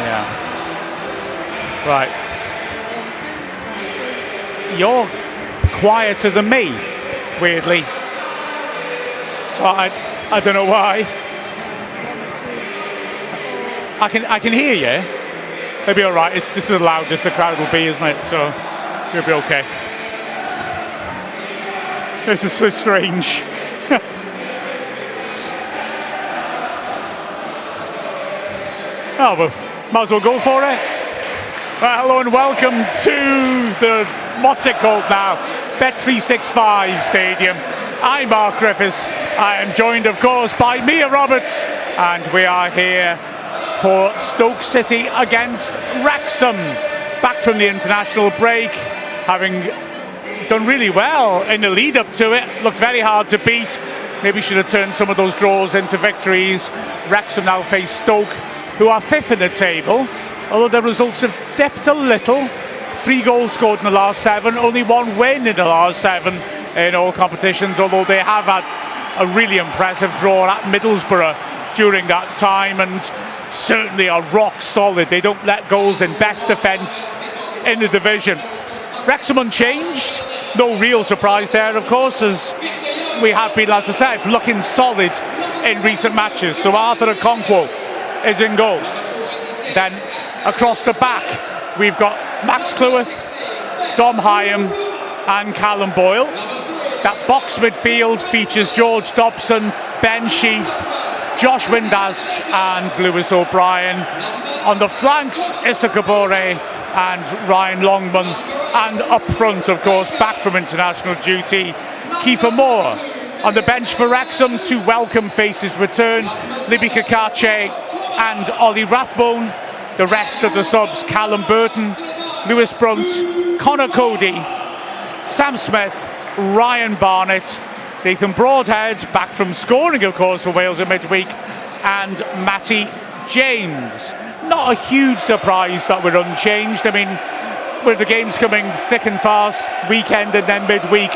Yeah. Right. You're quieter than me, weirdly. So I don't know why. I can hear you. It'll be all right. It's just as loud as the crowd will be, isn't it? So you'll be okay. This is so strange. Oh, well, might as well go for it. Well, hello and welcome to the, what's it called now? Bet365 Stadium. I'm Mark Griffiths. I am joined, of course, by Mia Roberts, and we are here for Stoke City against Wrexham. Back from the international break, having done really well in the lead up to it. Looked very hard to beat. Maybe should have turned some of those draws into victories. Wrexham now face Stoke, who are fifth in the table, although their results have dipped a little. 3 goals scored in the last 7, only 1 win in the last 7 in all competitions, although they have had a really impressive draw at Middlesbrough during that time, and certainly are rock solid. They don't let goals in, best defence in the division. Wrexham unchanged, no real surprise there, of course, as we have been, as I said, looking solid in recent matches. So Arthur Okonkwo is in goal. Then across the back we've got Max Cleworth, Dom Hyam and Callum Boyle. That box midfield features George Dobson, Ben Sheaf, Josh Windass and Lewis O'Brien. On the flanks, Issa Kabore and Ryan Longman. And up front, of course, back from international duty, Kiefer Moore. On the bench for Wrexham, 2 welcome faces return, Libby Kakache and Ollie Rathbone. The rest of the subs, Callum Burton, Lewis Brunt, Connor Cody, Sam Smith, Ryan Barnett, Nathan Broadhead, back from scoring, of course, for Wales in midweek, and Matty James. Not a huge surprise that we're unchanged. I mean, with the games coming thick and fast, weekend and then midweek,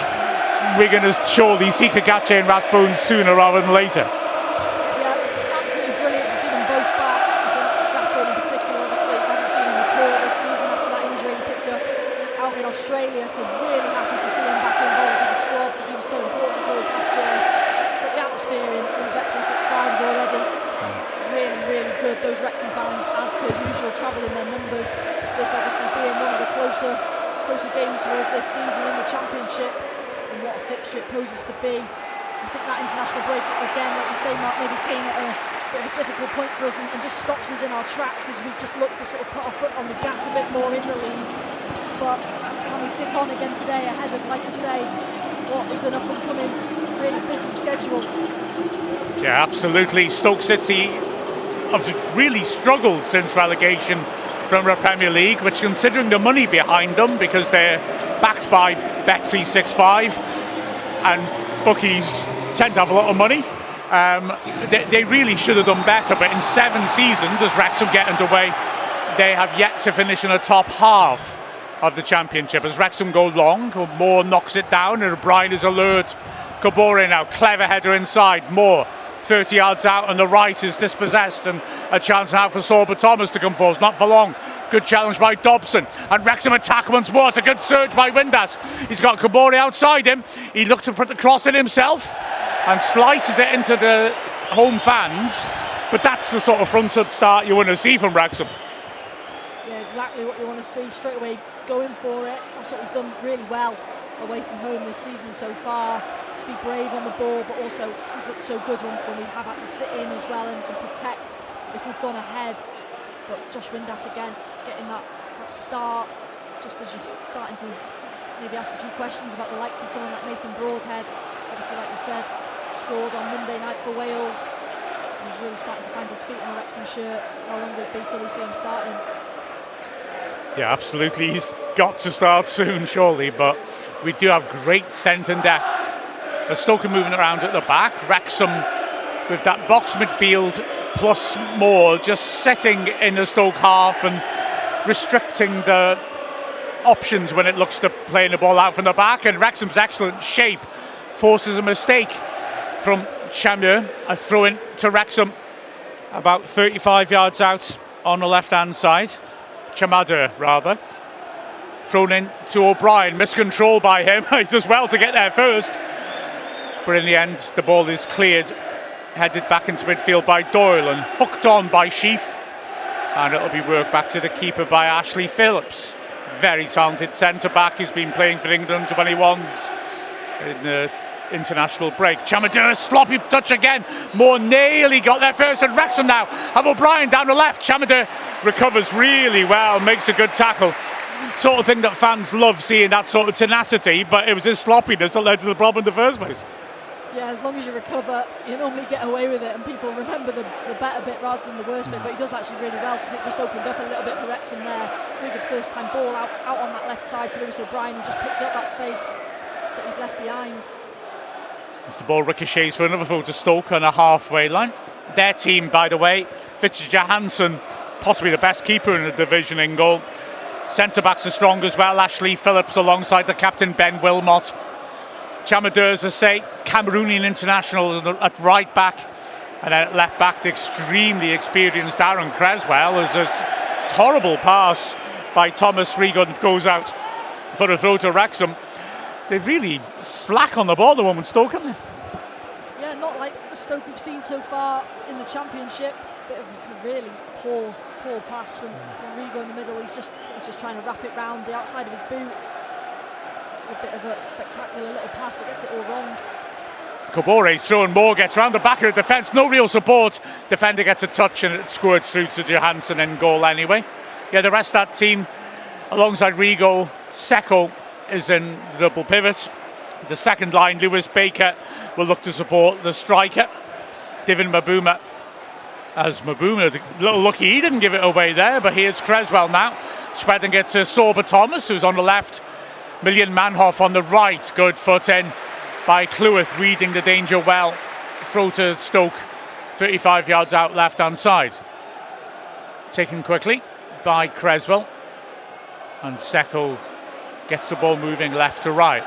we're going to surely see Kakache and Rathbone sooner rather than later. Yeah, absolutely brilliant to see them both back. I think Rathbone in particular, obviously, I haven't seen him at all this season after that injury he picked up out in Australia, so really happy to see him back involved with the squad because he was so important for us last year. But the atmosphere in Bet365 is already really good. Those Wrexham fans, as per usual, travelling their numbers. This obviously being one of the closer games for us this season in the Championship, and what a fixture it poses to be. I think that international break, again, like you say, Mark, maybe came at a bit of a difficult point for us and just stops us in our tracks as we just look to sort of put our foot on the gas a bit more in the league. But can we kick on again today ahead of, like you say, what is an up-and-coming, really busy schedule? Yeah, absolutely. Stoke City have really struggled since relegation from the Premier League, which, considering the money behind them, because they're backed by Bet365 and bookies tend to have a lot of money, they really should have done better. But in 7 seasons, as Wrexham get underway, they have yet to finish in the top half of the Championship. As Wrexham go long, Moore knocks it down and O'Brien is alert. Kabore now, clever header inside. Moore 30 yards out on the right is dispossessed, and a chance now for Sorba Thomas to come forward. Not for long. Good challenge by Dobson, and Wrexham attack once more. It's a good surge by Windass. He's got Kabore outside him. He looks to put the cross in himself and slices it into the home fans. But that's the sort of front-foot start you want to see from Wrexham. Yeah, exactly what you want to see. Straight away going for it. That's what we've done really well away from home this season so far. To be brave on the ball, but also we've looked so good when we have had to sit in as well and protect if we've gone ahead. But Josh Windass again getting that start, just as you're starting to maybe ask a few questions about the likes of someone like Nathan Broadhead. Obviously, like you said, scored on Monday night for Wales. He's really starting to find his feet in a Wrexham shirt. How long will it be till we see him starting? Yeah, absolutely. He's got to start soon, surely, but we do have great centre and depth. As Stoke are moving around at the back, Wrexham with that box midfield plus more just sitting in the Stoke half and restricting the options when it looks to playing the ball out from the back. And Wrexham's excellent shape forces a mistake from Champion, a throw in to Wrexham about 35 yards out on the left-hand side. Chamada, rather. Thrown in to O'Brien. Miscontrol by him. He does well to get there first. But in the end, the ball is cleared. Headed back into midfield by Doyle and hooked on by Sheaf. And it'll be worked back to the keeper by Ashley Phillips. Very talented centre-back who's been playing for England 21s in the international break. Chamada, sloppy touch again. Moore nearly got there first, and Wrexham now have O'Brien down the left. Chamada recovers really well, makes a good tackle. Sort of thing that fans love, seeing that sort of tenacity, but it was his sloppiness that led to the problem in the first place. Yeah, as long as you recover, you normally get away with it, and people remember the better bit rather than the worst bit. But he does actually really well, because it just opened up a little bit for Wrexham there. Really good first time ball out on that left side to Lewis O'Brien, who just picked up that space that he'd left behind. As the ball ricochets for another throw to Stoke on a halfway line. Their team, by the way, Fitzjohansson, possibly the best keeper in the division, in goal. Centre-backs are strong as well. Ashley Phillips alongside the captain Ben Wilmot. Chamada, as I say, Cameroonian international at right back. And then at left back, the extremely experienced Darren Creswell. As a horrible pass by Thomas Rigo goes out for a throw to Wrexham. They really slack on the ball at the moment, Stoke, haven't they? Yeah, not like the Stoke we've seen so far in the Championship. Bit of a really poor pass from Rigo in the middle. He's just trying to wrap it round the outside of his boot. A bit of a spectacular little pass, but gets it all wrong. Kabore's throwing. Moore gets round the back of the defence. No real support. Defender gets a touch and it squirts through to Johansson in goal anyway. Yeah, the rest of that team, alongside Rigo, Seko is in the double pivot. The second line, Lewis Baker, will look to support the striker. Divin Mabuma. As Mabuma, a little lucky he didn't give it away there, but here's Creswell now. Spreading it to Sorba Thomas, who's on the left. Million Manhoff on the right. Good foot in by Cleworth, reading the danger well. Throw to Stoke, 35 yards out, left-hand side. Taken quickly by Creswell. And Seko gets the ball moving left to right.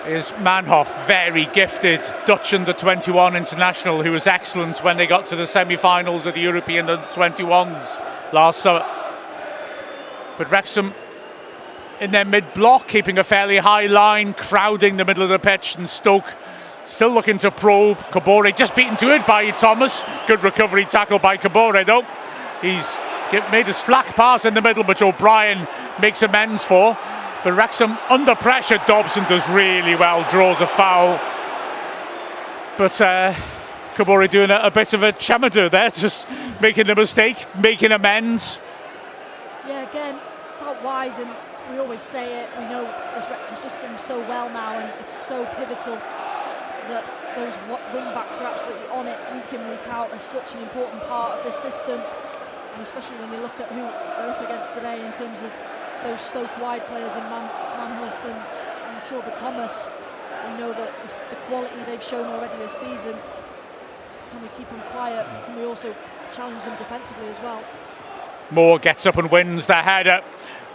Is Manhoff, very gifted Dutch under-21 international, who was excellent when they got to the semi-finals of the European under-21s last summer. But Wrexham in their mid-block, keeping a fairly high line, crowding the middle of the pitch, and Stoke still looking to probe. Kabore just beaten to it by Thomas. Good recovery tackle by Kabore though. He's made a slack pass in the middle, which O'Brien makes amends for. But Wrexham under pressure. Dobson does really well, draws a foul. But Kabore doing a bit of a Chamada there, just making a mistake, making amends. Yeah, again, it's out wide, and we always say it, we know this Wrexham system so well now, and it's so pivotal that those wing-backs are absolutely on it week in, week out. They're such an important part of this system, and especially when you look at who they're up against today in terms of those Stoke wide players in Manhoff and Sorba Thomas. We know that the quality they've shown already this season. Can we keep them quiet? Can we also challenge them defensively as well? Moore gets up and wins the header,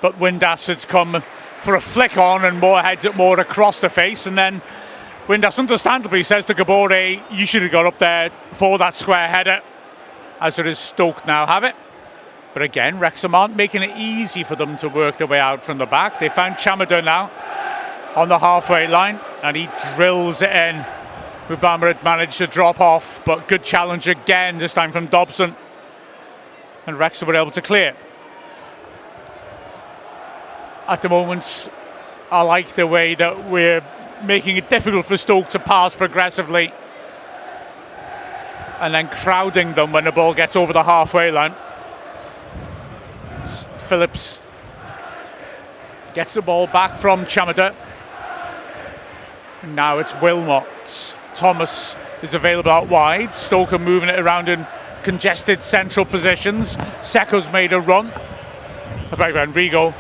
but Windass has come for a flick on, and Moore heads it more across the face, and then Windass understandably says to Kabore, you should have got up there for that square header, as it is Stoke now have it. But again, Wrexham aren't making it easy for them to work their way out from the back. They found Chamada now on the halfway line, and he drills it in. Mubama had managed to drop off, but good challenge again, this time from Dobson. And Wrexham were able to clear. At the moment, I like the way that we're making it difficult for Stoke to pass progressively, and then crowding them when the ball gets over the halfway line. Phillips gets the ball back from Chamada. Now it's Wilmot. Thomas is available out wide. Stoke are moving it around in congested central positions. Seko's made a run. Rigo,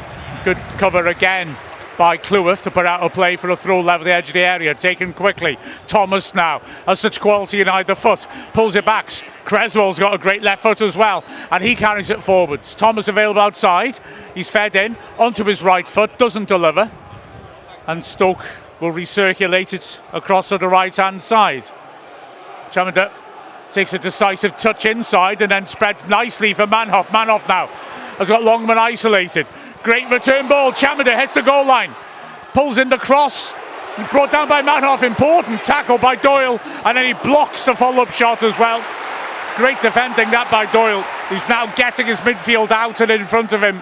good cover again by Cleworth to put out a play for a throw level the edge of the area. Taken quickly. Thomas now has such quality in either foot. Pulls it back. Creswell's got a great left foot as well, and he carries it forwards. Thomas available outside. He's fed in onto his right foot. Doesn't deliver. And Stoke will recirculate it across to the right hand side. Chamada Takes a decisive touch inside and then spreads nicely for Manhoff. Manhoff now has got Longman isolated. Great return ball. Chamada hits the goal line. Pulls in the cross. He's brought down by Manhoff. Important tackle by Doyle. And then he blocks the follow-up shot as well. Great defending that by Doyle, who's now getting his midfield out and in front of him.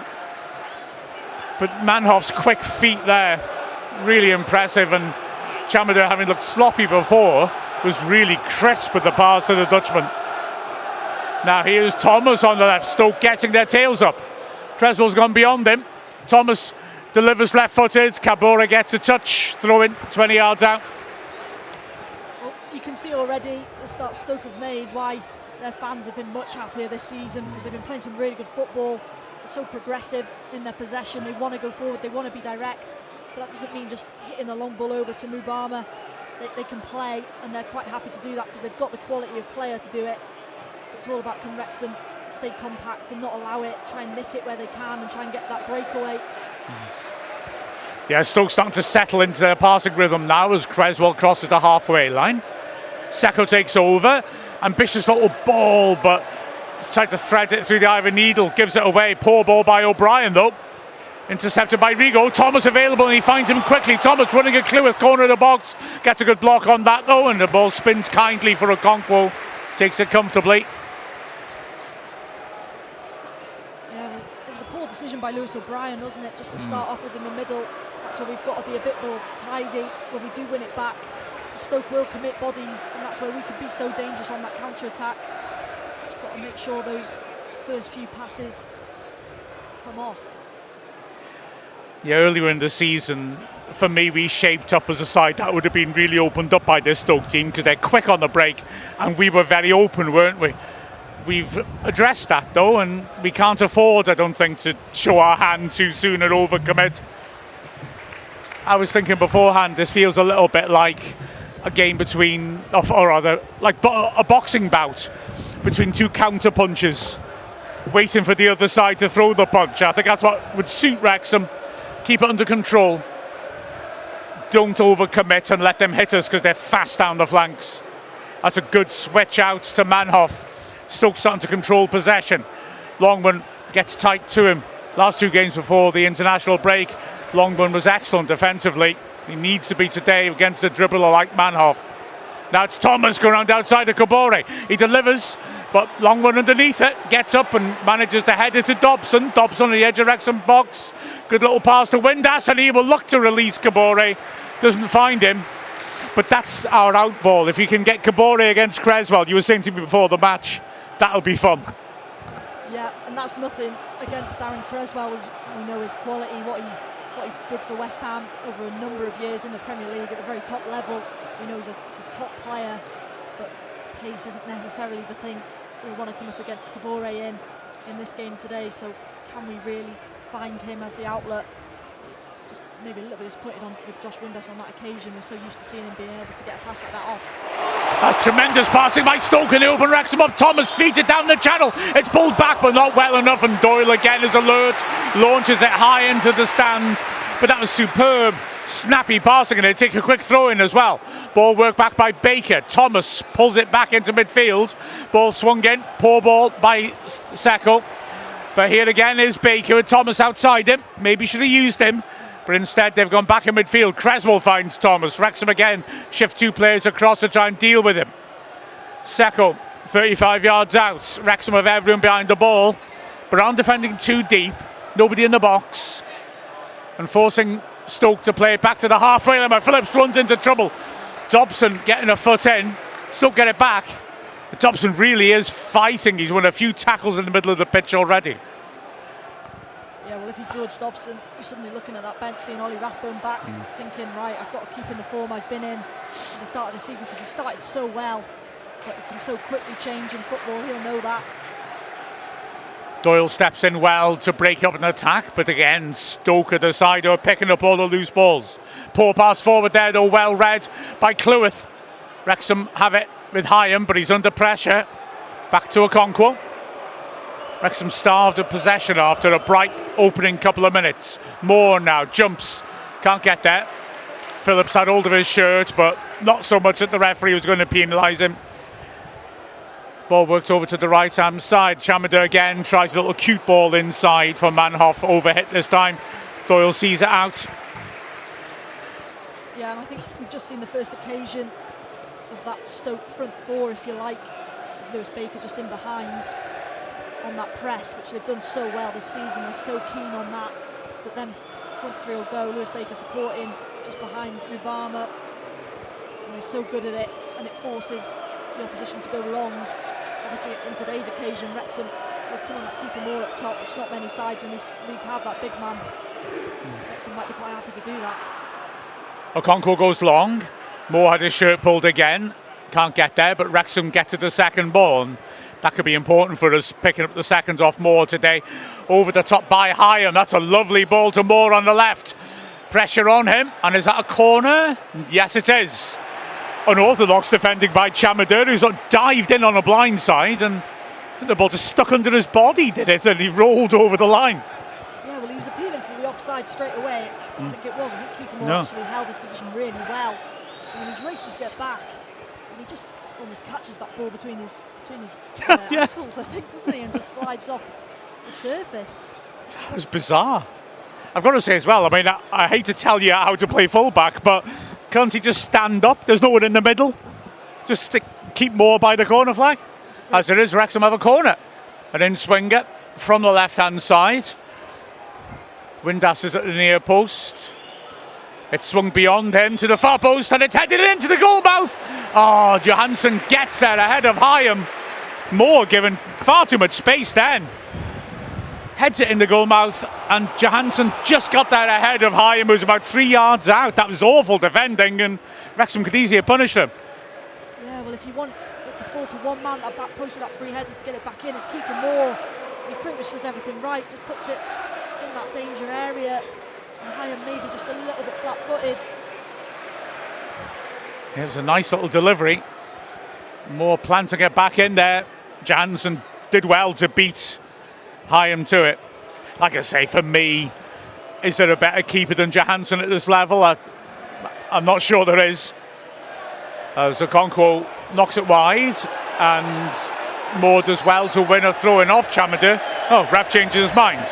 But Manhoff's quick feet there, really impressive. And Chamada, having looked sloppy before, was really crisp with the pass to the Dutchman. Now here's Thomas on the left. Stoke getting their tails up. Creswell's gone beyond him. Thomas delivers left-footed. Kabore gets a touch. Throw in 20 yards out. Well, you can see already the start Stoke have made why their fans have been much happier this season, because they've been playing some really good football. They're so progressive in their possession. They want to go forward. They want to be direct. But that doesn't mean just hitting a long ball over to Mubama. They can play, and they're quite happy to do that because they've got the quality of player to do it. So it's all about, can Wrexham stay compact and not allow it, try and nick it where they can and try and get that breakaway. Yeah, Stoke starting to settle into their passing rhythm now as Creswell crosses the halfway line. Seko takes over. Ambitious little ball, but he's tried to thread it through the eye of a needle. Gives it away. Poor ball by O'Brien though. Intercepted by Rigo. Thomas available and he finds him quickly. Thomas running a clear with corner of the box. Gets a good block on that though, and the ball spins kindly for Okonkwo. Takes it comfortably. Yeah, it was a poor decision by Lewis O'Brien, wasn't it? Just to start off with in the middle. That's where we've got to be a bit more tidy when we do win it back. Stoke will commit bodies, and that's where we could be so dangerous on that counter-attack. Just got to make sure those first few passes come off. Yeah, earlier in the season, for me, we shaped up as a side that would have been really opened up by this Stoke team because they're quick on the break and we were very open, weren't we? We've addressed that though, and we can't afford, I don't think, to show our hand too soon and overcommit. I was thinking beforehand, this feels a little bit like a game between, or rather, like a boxing bout between two counter punches, waiting for the other side to throw the punch. I think that's what would suit Wrexham. Keep it under control. Don't overcommit and let them hit us because they're fast down the flanks. That's a good switch out to Manhoff. Stoke starting to control possession. Longman gets tight to him. Last two games before the international break, Longman was excellent defensively. He needs to be today against a dribbler like Manhoff. Now it's Thomas going around outside of Kabore. He delivers, but Longman underneath it, gets up and manages to head it to Dobson. Dobson on the edge of Wrexham box. Good little pass to Windass, and he will look to release Kabore. Doesn't find him, but that's our out ball. If you can get Kabore against Creswell, you were saying to me before the match, that'll be fun. Yeah, and that's nothing against Aaron Creswell. We know his quality, what he did for West Ham over a number of years in the Premier League at the very top level. We know he's a top player, but pace isn't necessarily the thing we want to come up against Kabore in this game today. So can we really find him as the outlet? Just maybe a little bit disappointed with Josh Windass on that occasion. We're so used to seeing him being able to get a pass like that off. That's tremendous passing by Stoke and they open Wrexham up. Thomas feeds it down the channel. It's pulled back but not well enough, and Doyle again is alert. Launches it high into the stand. But that was superb, snappy passing, and they take a quick throw in as well. Ball worked back by Baker. Thomas pulls it back into midfield. Ball swung in. Poor ball by Seko. But here again is Baker with Thomas outside him. Maybe should have used him. But instead they've gone back in midfield. Creswell finds Thomas. Wrexham again shift two players across to try and deal with him. Seko 35 yards out. Wrexham have everyone behind the ball, but aren't defending too deep. Nobody in the box. And forcing Stoke to play it back to the halfway line. Phillips runs into trouble. Dobson getting a foot in. Stoke get it back. But Dobson really is fighting. He's won a few tackles in the middle of the pitch already. Yeah, well, if you judge Dobson, you're suddenly looking at that bench, seeing Ollie Rathbone back, thinking, right, I've got to keep in the form I've been in at the start of the season, because he started so well, but he can so quickly change in football. He'll know that. Doyle steps in well to break up an attack, but again, Stoke at the side are picking up all the loose balls. Poor pass forward there, though, well read by Cleworth. Wrexham have it with Hyam, but he's under pressure. Back to Okonkwo. Wrexham starved of possession after a bright opening couple of minutes. Moore now jumps, can't get there. Phillips had hold of his shirt, but not so much that the referee was going to penalise him. Ball works over to the right-hand side. Chamada again tries a little cute ball inside for Manhoff. Overhit this time. Doyle sees it out. Yeah, and I think we've just seen the first occasion of that Stoke front four, if you like. Lewis Baker just in behind on that press, which they've done so well this season. They're so keen on that. But then front three will go. Lewis Baker supporting just behind Rubama. And they're so good at it, and it forces the opposition to go long. Obviously, in today's occasion, Wrexham with someone like Kiefer Moore up top, which not many sides in this league have that big man. Wrexham might be quite happy to do that. Okonkwo goes long. Moore had his shirt pulled again. Can't get there, but Wrexham get to the second ball. And that could be important for us, picking up the seconds off Moore today. Over the top by Hyam. That's a lovely ball to Moore on the left. Pressure on him. And is that a corner? Yes, it is. Unorthodox defending by Chamada, who's dived in on a blind side, and I think the ball just stuck under his body, did it? And he rolled over the line. Yeah, well, he was appealing for the offside straight away. I don't think it was. I think Kiefer Moore actually held his position really well. And he's racing to get back, and he just almost catches that ball between his ankles, I think, doesn't he? And just slides off the surface. That was bizarre. I've got to say as well, I mean, I hate to tell you how to play fullback, but can't he just stand up? There's no one in the middle. Just to keep Moore by the corner flag. As it is, Wrexham have a corner. An in-swinger from the left-hand side. Windass is at the near post. It's swung beyond him to the far post, and it's headed into the goal mouth. Oh, Johansson gets there ahead of Hyam. Moore given far too much space then. Heads it in the goal mouth, and Johansson just got there ahead of Hyam, who's about 3 yards out. That was awful defending, and Wrexham could easily have punished him. Yeah, well, if you want it to fall to one man, that back post with that free header to get it back in, it's Kiefer Moore. He pretty much does everything right, just puts it in that danger area, and Hyam maybe just a little bit flat-footed. It was a nice little delivery. Moore planting it back in there. Johansson did well to beat Hyam to it. Like I say, for me, is there a better keeper than Johansson at this level? I'm not sure there is. As Okonkwo knocks it wide, and Moore does well to win a throw-in off Chamada. Oh, ref changes his mind.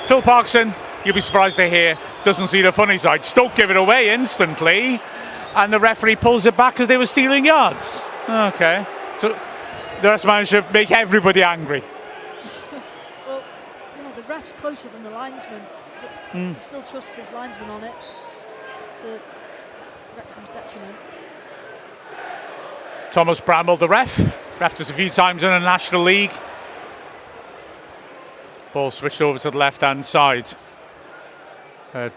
Phil Parkinson, you'll be surprised to hear, doesn't see the funny side. Stoke give it away instantly, and the referee pulls it back because they were stealing yards. Okay, so the rest managed to make everybody angry. The ref's closer than the linesman, but he still trusts his linesman on it to Wrexham's detriment. Thomas Bramall, the refed us a few times in the National League. Ball switched over to the left-hand side.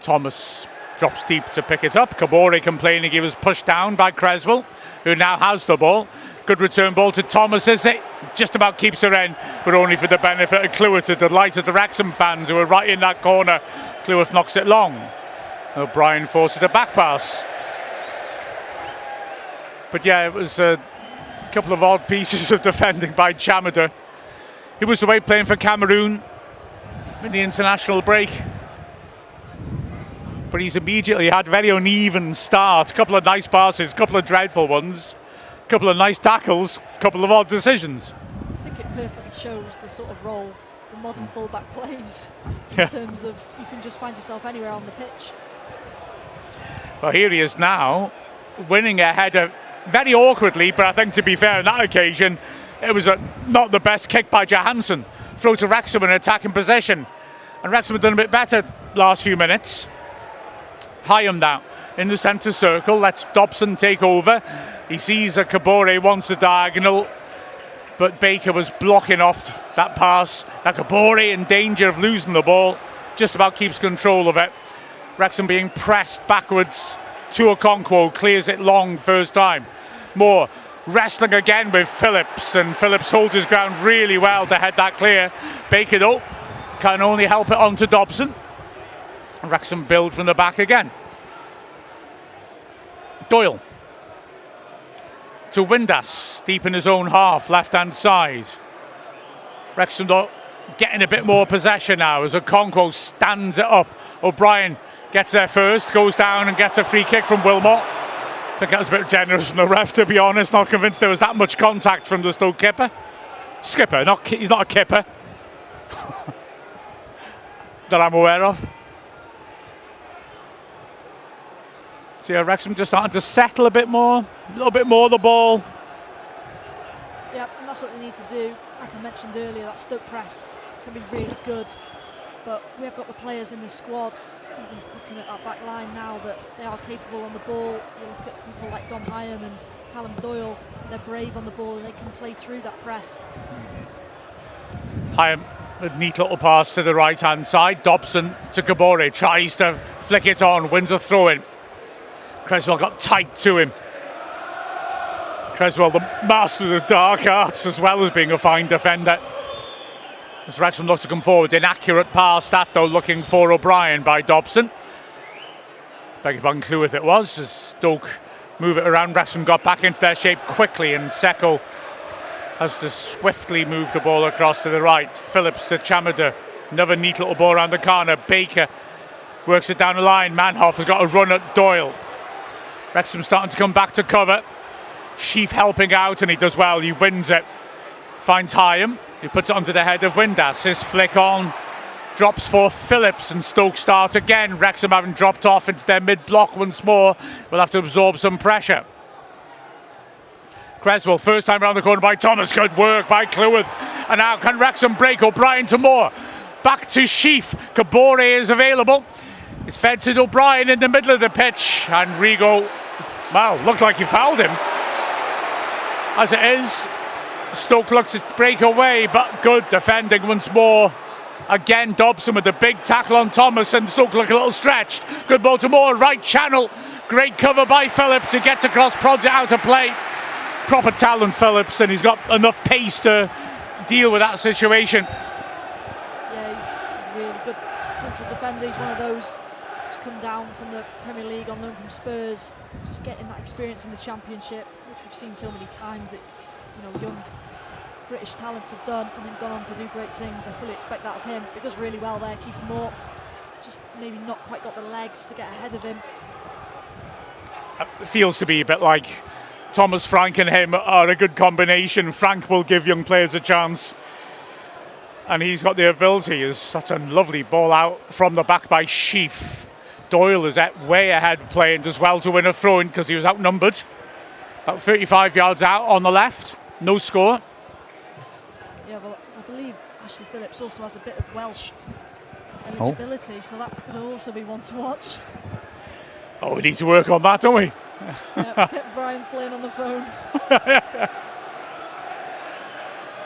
Thomas drops deep to pick it up. Kabore complaining he was pushed down by Creswell, who now has the ball. Good return ball to Thomas, is it? Just about keeps her in, but only for the benefit of Cleworth, to the delight of the Wrexham fans who are right in that corner. Cleworth knocks it long. O'Brien forces a back pass. But yeah, it was a couple of odd pieces of defending by Chamada. He was away playing for Cameroon in the international break. But he's immediately had a very uneven start. A couple of nice passes, a couple of dreadful ones, a couple of nice tackles, a couple of odd decisions. I think it perfectly shows the sort of role the modern fullback plays in terms of you can just find yourself anywhere on the pitch. Well, here he is now, winning a header very awkwardly, but I think, to be fair, on that occasion, it was not the best kick by Johansson. Throw to Wrexham in attacking possession. And Wrexham have done a bit better last few minutes. Hyam now in the centre circle. Lets Dobson take over. He sees that Kabore wants the diagonal, but Baker was blocking off that pass. Now Kabore in danger of losing the ball. Just about keeps control of it. Wrexham being pressed backwards to Okonkwo. Clears it long first time. Moore wrestling again with Phillips, and Phillips holds his ground really well to head that clear. Baker, though, can only help it on to Dobson. Wrexham build from the back again. Doyle to Windass, deep in his own half, left-hand side. Wrexham, though, getting a bit more possession now as Okonkwo stands it up. O'Brien gets there first, goes down and gets a free kick from Wilmot. I think that was a bit generous from the ref, to be honest. Not convinced there was that much contact from the Stoke skipper. He's not a kipper. That I'm aware of. So yeah, Wrexham just starting to settle a little bit more the ball. Yeah, and that's what they need to do. Like I mentioned earlier, that Stoke press can be really good, but we have got the players in the squad, even looking at that back line now, that they are capable on the ball. You look at people like Dom Hyam and Callum Doyle, they're brave on the ball and they can play through that press. Hyam, a neat little pass to the right hand side. Dobson to Kabore, tries to flick it on, wins a throw in. Creswell got tight to him. Creswell, the master of the dark arts, as well as being a fine defender. As Wrexham looks to come forward, inaccurate pass that though, looking for O'Brien by Dobson. Beg your pardon, Cleworth it was, as Stoke move it around. Wrexham got back into their shape quickly, and Seko has to swiftly move the ball across to the right. Phillips to Chamada, another neat little ball around the corner. Baker works it down the line. Manhoff has got a run at Doyle. Wrexham starting to come back to cover. Sheaf helping out, and he does well. He wins it. Finds Hyam. He puts it onto the head of Windass. His flick on. Drops for Phillips, and Stoke start again. Wrexham having dropped off into their mid-block once more. Will have to absorb some pressure. Creswell, first time around the corner by Thomas. Good work by Cleworth. And now can Wrexham break? O'Brien to Moore. Back to Sheaf. Kabore is available. It's fed to O'Brien in the middle of the pitch. And Rigo, wow, looked like he fouled him. As it is, Stoke looks to break away, but good defending once more. Again, Dobson with a big tackle on Thomas, and Stoke look a little stretched. Good ball to Moore, right channel. Great cover by Phillips. He gets across, prods it out of play. Proper talent, Phillips, and he's got enough pace to deal with that situation. Yeah, he's a really good central defender. He's one of those who's come down from the Premier League on loan from Spurs, just getting that experience in the Championship, which we've seen so many times that, you know, young British talents have done and then gone on to do great things. I fully expect that of him. He does really well there. Kiefer Moore just maybe not quite got the legs to get ahead of him. It feels to be a bit like Thomas Frank and him are a good combination. Frank will give young players a chance, and he's got the ability. Is such a lovely ball out from the back by Sheaf. Doyle is way ahead playing, does well to win a throw-in because he was outnumbered. About 35 yards out on the left, no score. Yeah, well, I believe Ashley Phillips also has a bit of Welsh eligibility, so that could also be one to watch. Oh, we need to work on that, don't we? Yep, Brian Flynn on the phone.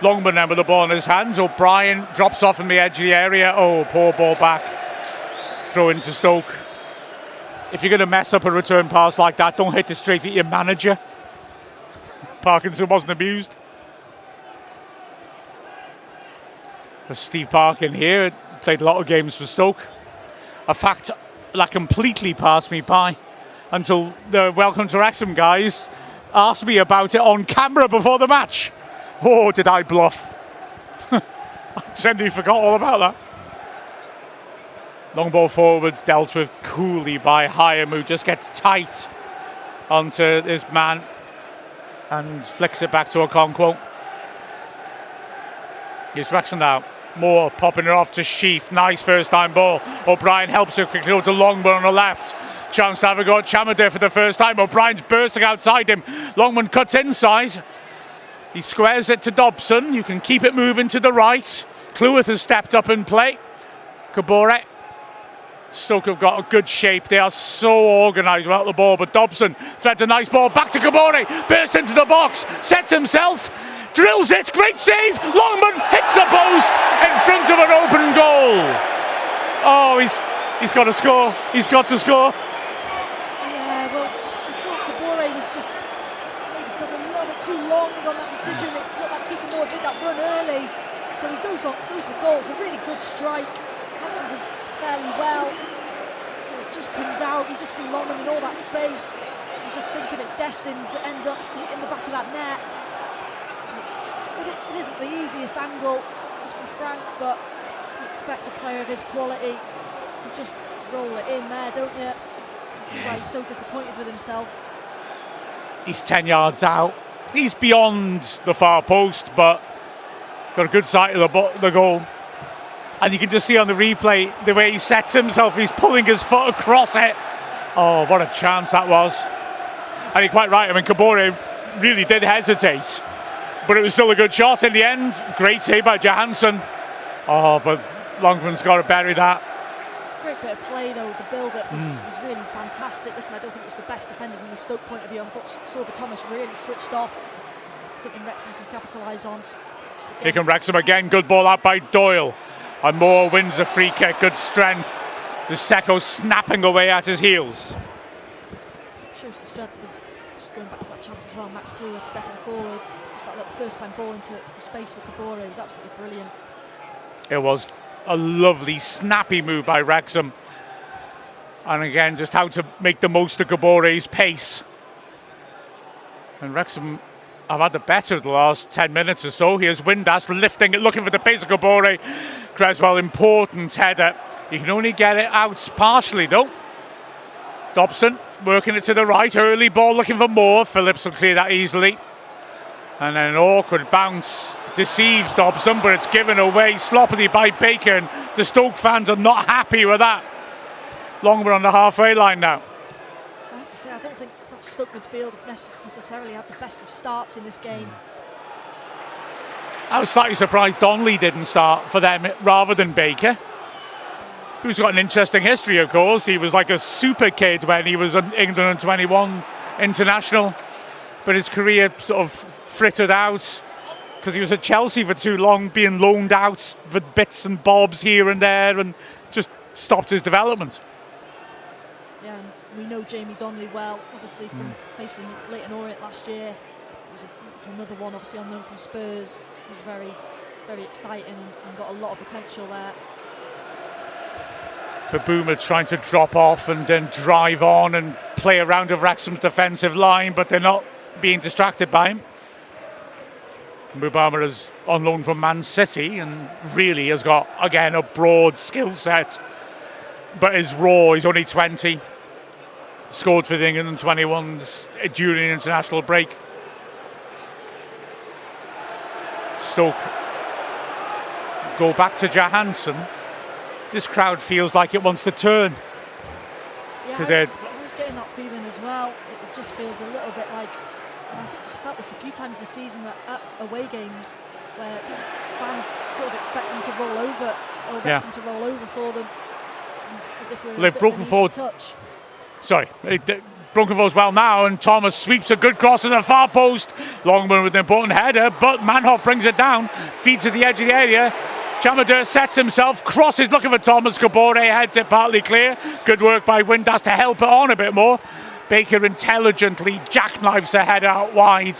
Longman then with the ball in his hands. O'Brien drops off in the edge of the area. Oh, poor ball back. Throw into Stoke. If you're going to mess up a return pass like that, don't hit it straight at your manager. Parkinson wasn't abused. There's Steve Parkin here. Played a lot of games for Stoke. A fact that completely passed me by until the Welcome to Wrexham guys asked me about it on camera before the match. Oh, did I bluff? I generally forgot all about that. Long ball forwards dealt with coolly by Hyam, who just gets tight onto this man and flicks it back to Okonkwo. Here's Wrexham now. Moore popping it off to Sheaf. Nice first time ball. O'Brien helps it quickly over to Longman on the left. Chance to have a go at Chamada for the first time. O'Brien's bursting outside him. Longman cuts inside. He squares it to Dobson. You can keep it moving to the right. Cleworth has stepped up in play. Kabore. Stoke have got a good shape. They are so organised without the ball. But Dobson threads a nice ball back to Kabore. Bursts into the box. Sets himself. Drills it. Great save. Longman hits the post in front of an open goal. Oh, he's got to score. He's got to score. Yeah, well, I thought Kabore was just maybe took a little bit too long on that decision. It looked like Kiefer Moore did that run early. So he goes for goal. It's a really good strike. Hansen does fairly well. It just comes out. You just see Longman in all that space. You're just thinking it's destined to end up hitting the back of that net. It isn't the easiest angle, let's be frank, but you expect a player of his quality to just roll it in there, don't you? See why he's so disappointed with himself. He's 10 yards out. He's beyond the far post, but got a good sight of the goal. And you can just see on the replay the way he sets himself. He's pulling his foot across it. Oh, what a chance that was. And you're quite right. I mean, Kabore really did hesitate, but it was still a good shot in the end. Great save by Johansson. Oh, but Longman's got to bury that. Great bit of play though. The build-up was really fantastic. Listen, I don't think it was the best defender from the Stoke point of view. I thought Sorba Thomas really switched off. Something Wrexham can capitalise on. Here come Wrexham again. Good ball out by Doyle. And Moore wins the free kick. Good strength. The Secco snapping away at his heels. Shows the strength of just going back to that chance as well. Max Cleworth stepping forward. Just that little first-time ball into the space for Kabore. It was absolutely brilliant. It was a lovely, snappy move by Wrexham. And again, just how to make the most of Kabore's pace. And Wrexham have had the better of the last 10 minutes or so. Here's Windass lifting it, looking for the pace of Kabore. Creswell, important header. You can only get it out partially, though. Dobson working it to the right. Early ball looking for Moore. Phillips will clear that easily. And then an awkward bounce deceives Dobson, but it's given away sloppily by Baker, and the Stoke fans are not happy with that. Longman on the halfway line now. I have to say, I don't think that Stoke midfield necessarily had the best of starts in this game. I was slightly surprised Donnelly didn't start for them rather than Baker, who's got an interesting history, of course. He was like a super kid when he was an England '21 international, but his career sort of frittered out because he was at Chelsea for too long, being loaned out for bits and bobs here and there, and just stopped his development. Yeah, and we know Jamie Donnelly well, obviously from facing Leyton Orient last year. He was another one, obviously unknown from Spurs. He was very, very exciting and got a lot of potential there. Babuma trying to drop off and then drive on and play around of Wrexham's defensive line, but they're not being distracted by him. Mubama is on loan from Man City and really has got, again, a broad skill set, but is raw. He's only 20. Scored for the England 21s during the international break. Stoke go back to Johansson. This crowd feels like it wants to turn. Yeah, I was getting that feeling as well. It just feels a little bit like, and I think I felt this a few times this season at away games where these fans sort of expect them to roll over, or Wrexham to roll over for them, as if we're they've broken forward. Touch. Sorry, broken forward well now, and Thomas sweeps a good cross to the far post. Longman with an important header, but Manhoff brings it down, feeds to the edge of the area. Chamadeur sets himself, crosses looking for Thomas. Kabore heads it partly clear. Good work by Windass to help it on a bit more. Baker intelligently jackknives the header out wide.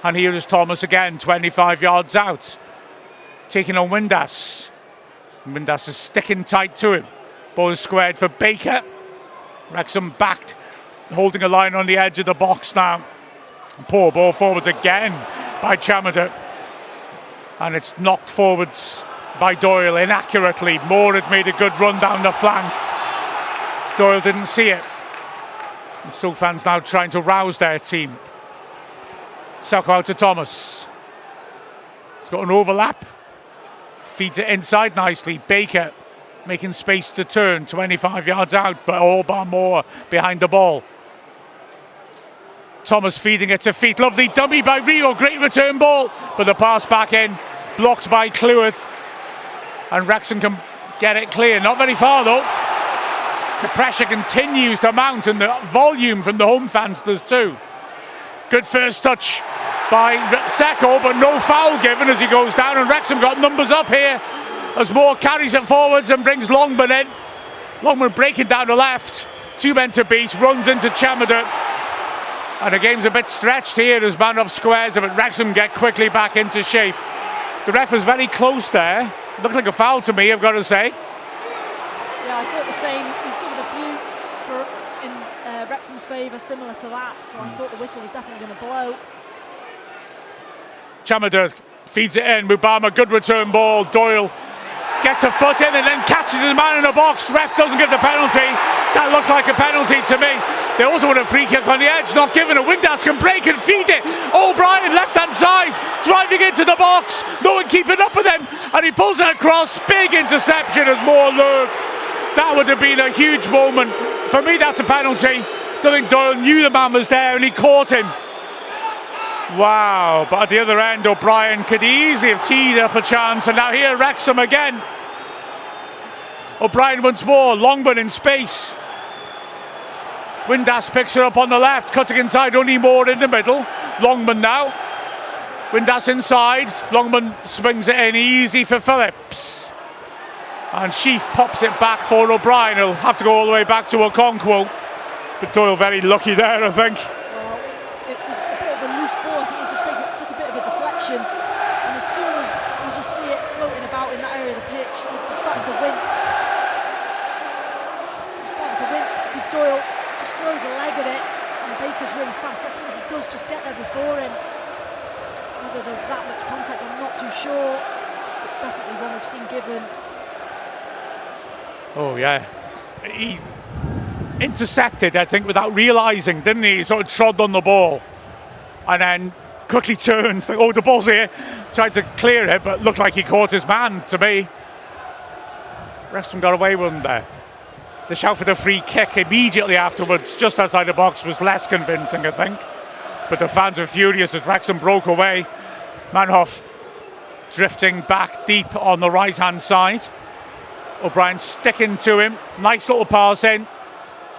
And here is Thomas again, 25 yards out. Taking on Windass. Windass is sticking tight to him. Ball is squared for Baker. Wrexham backed, holding a line on the edge of the box now. Poor ball forwards again by Chamadeur. And it's knocked forwards by Doyle inaccurately. Moore had made a good run down the flank. Doyle didn't see it. The Stoke fans now trying to rouse their team. Secco out to Thomas. He's got an overlap. Feeds it inside nicely. Baker making space to turn, 25 yards out, but all bar Moore behind the ball. Thomas feeding it to feet. Lovely dummy by Rio. Great return ball, but the pass back in. Blocked by Cleworth. And Wrexham can get it clear. Not very far though. The pressure continues to mount, and the volume from the home fans does too. Good first touch by Secco, but no foul given as he goes down, and Wrexham got numbers up here as Moore carries it forwards and brings Longman in. Longman breaking down the left. 2 men to beat, runs into Chamadeur. And the game's a bit stretched here as Manhoff squares it, but Wrexham get quickly back into shape. The ref was very close there. Looked like a foul to me, I've got to say. Yeah, I thought the same. He's given a few in Wrexham's favour, similar to that, so I thought the whistle was definitely going to blow. Chamadeur feeds it in. Mubama, good return ball. Doyle Gets a foot in and then catches his man in the box. Ref doesn't give the penalty. That looked like a penalty to me. They also want a free kick on the edge, not given it. Windass can break and feed it. O'Brien, left-hand side, driving into the box. No one keeping up with him. And he pulls it across. Big interception as Moore lurked. That would have been a huge moment. For me, that's a penalty. Don't think Doyle knew the man was there and he caught him. Wow, but at the other end, O'Brien could easily have teed up a chance. And now here, Wrexham again. O'Brien once more, Longman in space. Windass picks her up on the left, cutting inside, only Moore in the middle. Longman now. Windass inside, Longman swings it in easy for Phillips. And Sheaf pops it back for O'Brien. He'll have to go all the way back to Okonkwo. But Doyle very lucky there, I think. Well, it was a bit of a loose ball. I think he just took a bit of a deflection. And as soon as you just see it floating about in that area of the pitch, you're starting to wince. You're starting to wince because Doyle just throws a leg at it, and Baker's really fast. I think he does just get there before him. Whether there's that much contact, I'm not too sure. It's definitely one we've seen given. Oh yeah, he intercepted, I think, without realising, didn't he? He sort of trod on the ball, and then quickly turns, like, oh, the ball's here. Tried to clear it, but looked like he caught his man. To me, Wrexham got away with him there. The shout for the free kick immediately afterwards, just outside the box, was less convincing, I think. But the fans were furious as Wrexham broke away. Manhoff drifting back deep on the right-hand side. O'Brien sticking to him. Nice little pass in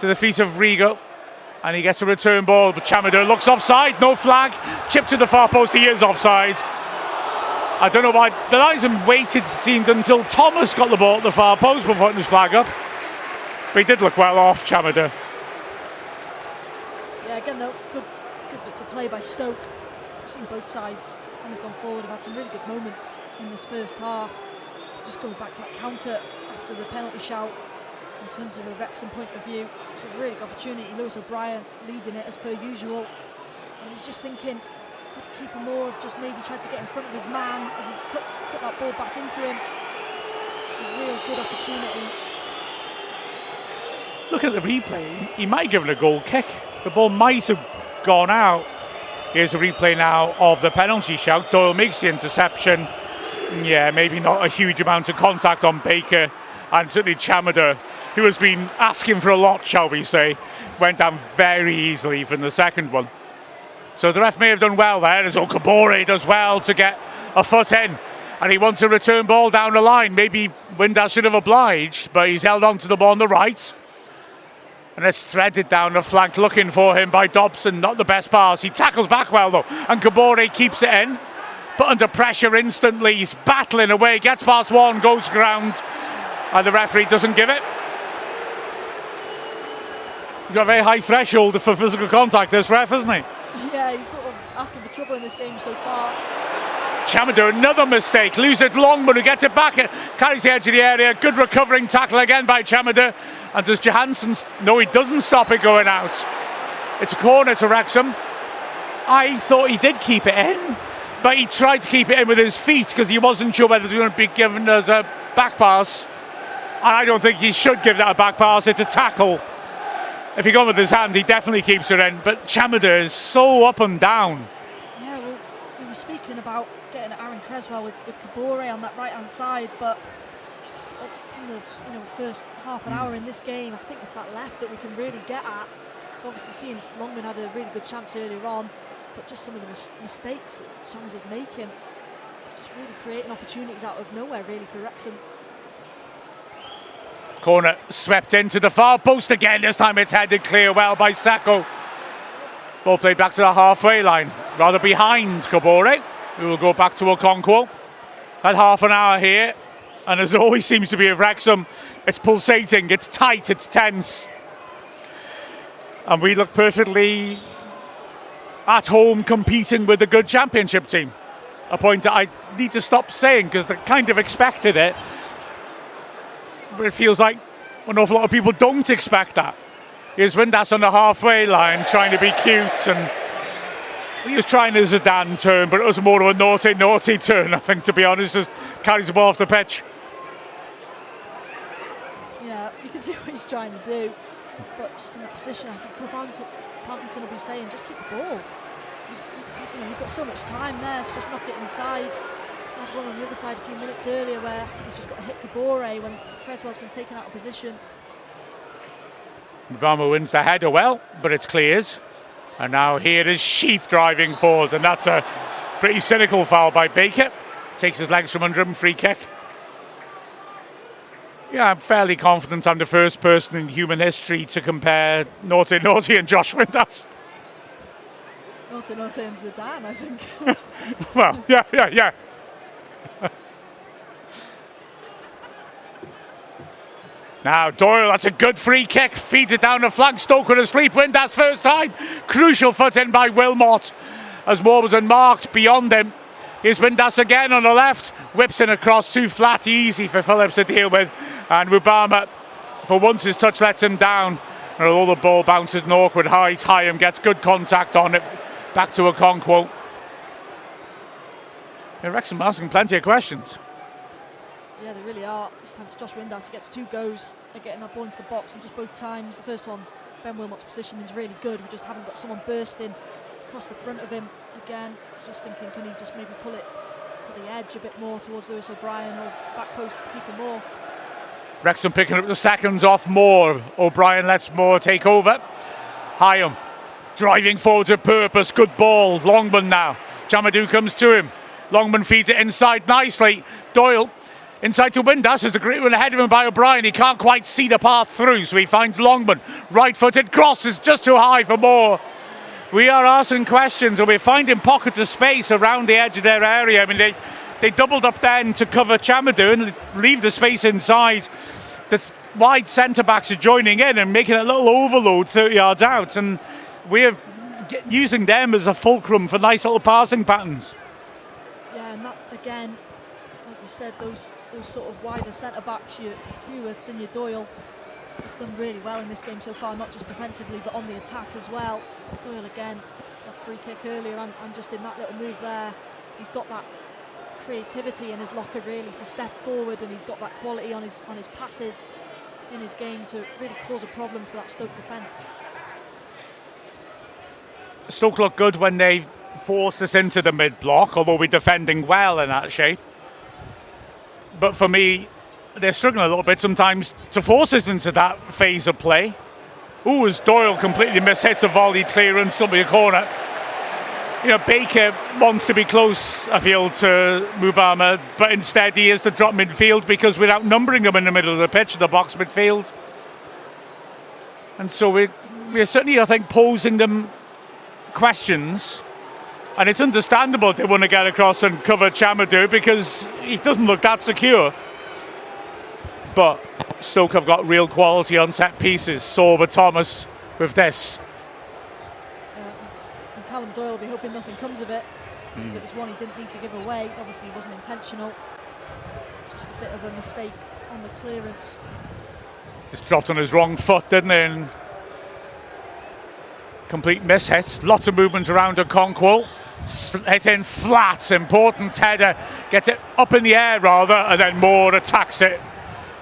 to the feet of Rigo. And he gets a return ball, but Chamadou looks offside. No flag. Chip to the far post. He is offside. I don't know why. The linesman waited, it seemed, until Thomas got the ball at the far post before putting his flag up. But he did look well off, Chamadou. Yeah, again, though, good bits of play by Stoke. I've seen both sides when they've gone forward. Have had some really good moments in this first half. Just going back to that counter after the penalty shout, in terms of a Wrexham point of view, it's a really good opportunity. Lewis O'Brien leading it as per usual. And he's just thinking, could Kiefer Moore have just maybe tried to get in front of his man as he's put that ball back into him. It's a real good opportunity. Look at the replay. He might have given a goal kick. The ball might have gone out. Here's a replay now of the penalty shout. Doyle makes the interception. Yeah, maybe not a huge amount of contact on Baker, and certainly Chamadou, who has been asking for a lot, shall we say, went down very easily from the second one. So the ref may have done well there, as Okabore does well to get a foot in, and he wants a return ball down the line. Maybe Windass should have obliged, but he's held on to the ball on the right. And it's threaded down the flank, looking for him by Dobson. Not the best pass. He tackles back well, though, and Kabore keeps it in. But under pressure instantly, he's battling away, gets past one, goes ground, and the referee doesn't give it. He's got a very high threshold for physical contact, this ref, isn't he? Yeah, he's sort of asking for trouble in this game so far. Chamadou, another mistake, loses it Longman, who gets it back, carries the edge of the area. Good recovering tackle again by Chamadou. And does Johansson? No, he doesn't stop it going out. It's a corner to Wrexham. I thought he did keep it in, but he tried to keep it in with his feet because he wasn't sure whether it was going to be given as a back pass. And I don't think he should give that a back pass. It's a tackle. If he goes with his hand, he definitely keeps it in. But Chamadou is so up and down. Yeah, well, we were speaking about getting Aaron Creswell with Kabore on that right-hand side, but in the first half an hour in this game, I think it's that left that we can really get at. Obviously, seeing Longman had a really good chance earlier on, but just some of the mistakes that Chalmers is making, it's just really creating opportunities out of nowhere, really, for Wrexham. Corner swept into the far post again. This time it's headed clear well by Sacco. Ball played back to the halfway line, rather behind Kabore, who will go back to Okonkwo. Had half an hour here, and as it always seems to be with Wrexham, it's pulsating, it's tight, it's tense. And we look perfectly at home competing with a good championship team. A point that I need to stop saying because they kind of expected it. But it feels like an awful lot of people don't expect that. Here's Windass on the halfway line trying to be cute, and he was trying a Zidane turn, but it was more of a naughty turn, I think, to be honest, as carries the ball off the pitch. You can see what he's trying to do, but just in that position, I think Parkinson will be saying, just keep the ball. You've got so much time there to just knock it inside. I had one on the other side a few minutes earlier where I think he's just got to hit Kabore when Cresswell's been taken out of position. Mubama wins the header well, but it's clears. And now here is Sheaf driving forward, and that's a pretty cynical foul by Baker. Takes his legs from under him, free kick. Yeah, I'm fairly confident I'm the first person in human history to compare Naughty and Josh Windass. Naughty and Zidane, I think. Well, yeah. Now Doyle, that's a good free kick, feeds it down the flank. Stoke with a sleep. Windass first time. Crucial foot in by Wilmot as Moore was unmarked beyond him. Here's Windass again on the left, whips in across, too flat, easy for Phillips to deal with. And Mubama, for once his touch lets him down. And although the ball bounces in awkward height, Hyam gets good contact on it. Back to Okonkwo. Yeah, Wrexham asking plenty of questions. Yeah, they really are. This time to Josh Windass, he gets 2 goes at getting that ball into the box, and just both times, the first one, Ben Wilmot's position is really good. We just haven't got someone bursting across the front of him. Again, just thinking, can he just maybe pull it to the edge a bit more towards Lewis O'Brien or back post to Kiefer Moore? Wrexham picking up the seconds off Moore. O'Brien lets Moore take over. Hyam driving forward with purpose. Good ball. Longman now. Chamadou comes to him. Longman feeds it inside nicely. Doyle inside to Windass. There's a great one ahead of him by O'Brien. He can't quite see the path through, so he finds Longman. Right-footed cross is just too high for Moore. We are asking questions, and we're finding pockets of space around the edge of their area. I mean, they doubled up then to cover Chamadou and leave the space inside. The wide centre-backs are joining in and making a little overload 30 yards out, and we're using them as a fulcrum for nice little passing patterns. Yeah, and that, again, like you said, those sort of wider centre-backs, your Hewitts and your Doyle, have done really well in this game so far, not just defensively but on the attack as well. Doyle again, that free kick earlier and just in that little move there, he's got that creativity in his locker really to step forward, and he's got that quality on his passes in his game to really cause a problem for that Stoke defence. Stoke look good when they force us into the mid-block, although we're defending well in that shape. But for me, they're struggling a little bit sometimes to force us into that phase of play. Ooh, as Doyle completely mishits a volley clearance up the corner. You know, Baker wants to be close, I feel, to Mubama, but instead he is to drop midfield because we're outnumbering them in the middle of the pitch, the box midfield. And so we're certainly, I think, posing them questions. And it's understandable they want to get across and cover Chamadou because he doesn't look that secure. But Stoke have got real quality on set pieces. Sorba Thomas with this. And Callum Doyle will be hoping nothing comes of it because it was one he didn't need to give away. Obviously, it wasn't intentional. Just a bit of a mistake on the clearance. Just dropped on his wrong foot, didn't he? And complete mishit. Lots of movement around Okonkwo. Hit in flat. Important header. Gets it up in the air rather, and then Moore attacks it.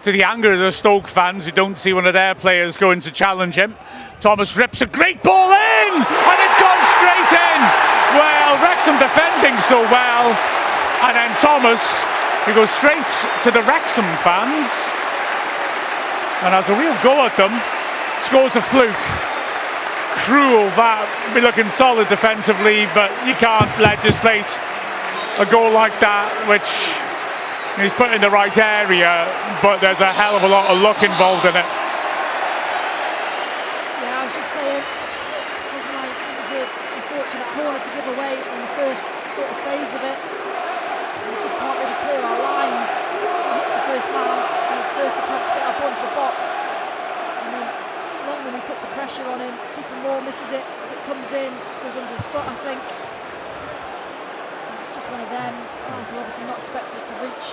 To the anger of the Stoke fans who don't see one of their players going to challenge him. Thomas rips a great ball in, and it's gone straight in. Well, Wrexham defending so well, and then Thomas, he goes straight to the Wrexham fans and has a real go at them. Scores a fluke. Cruel that. Be looking solid defensively, but you can't legislate a goal like that, which he's put in the right area, but there's a hell of a lot of luck involved in it. Yeah, I was just saying, it was an unfortunate corner to give away in the first sort of phase of it. We just can't really clear our lines. He hits the first man in his first attempt to get our ball into the box. And then it's long when he puts the pressure on him. Kiefer Moore misses it as it comes in, just goes under his foot, I think. It's just one of them. They're obviously not expecting it to reach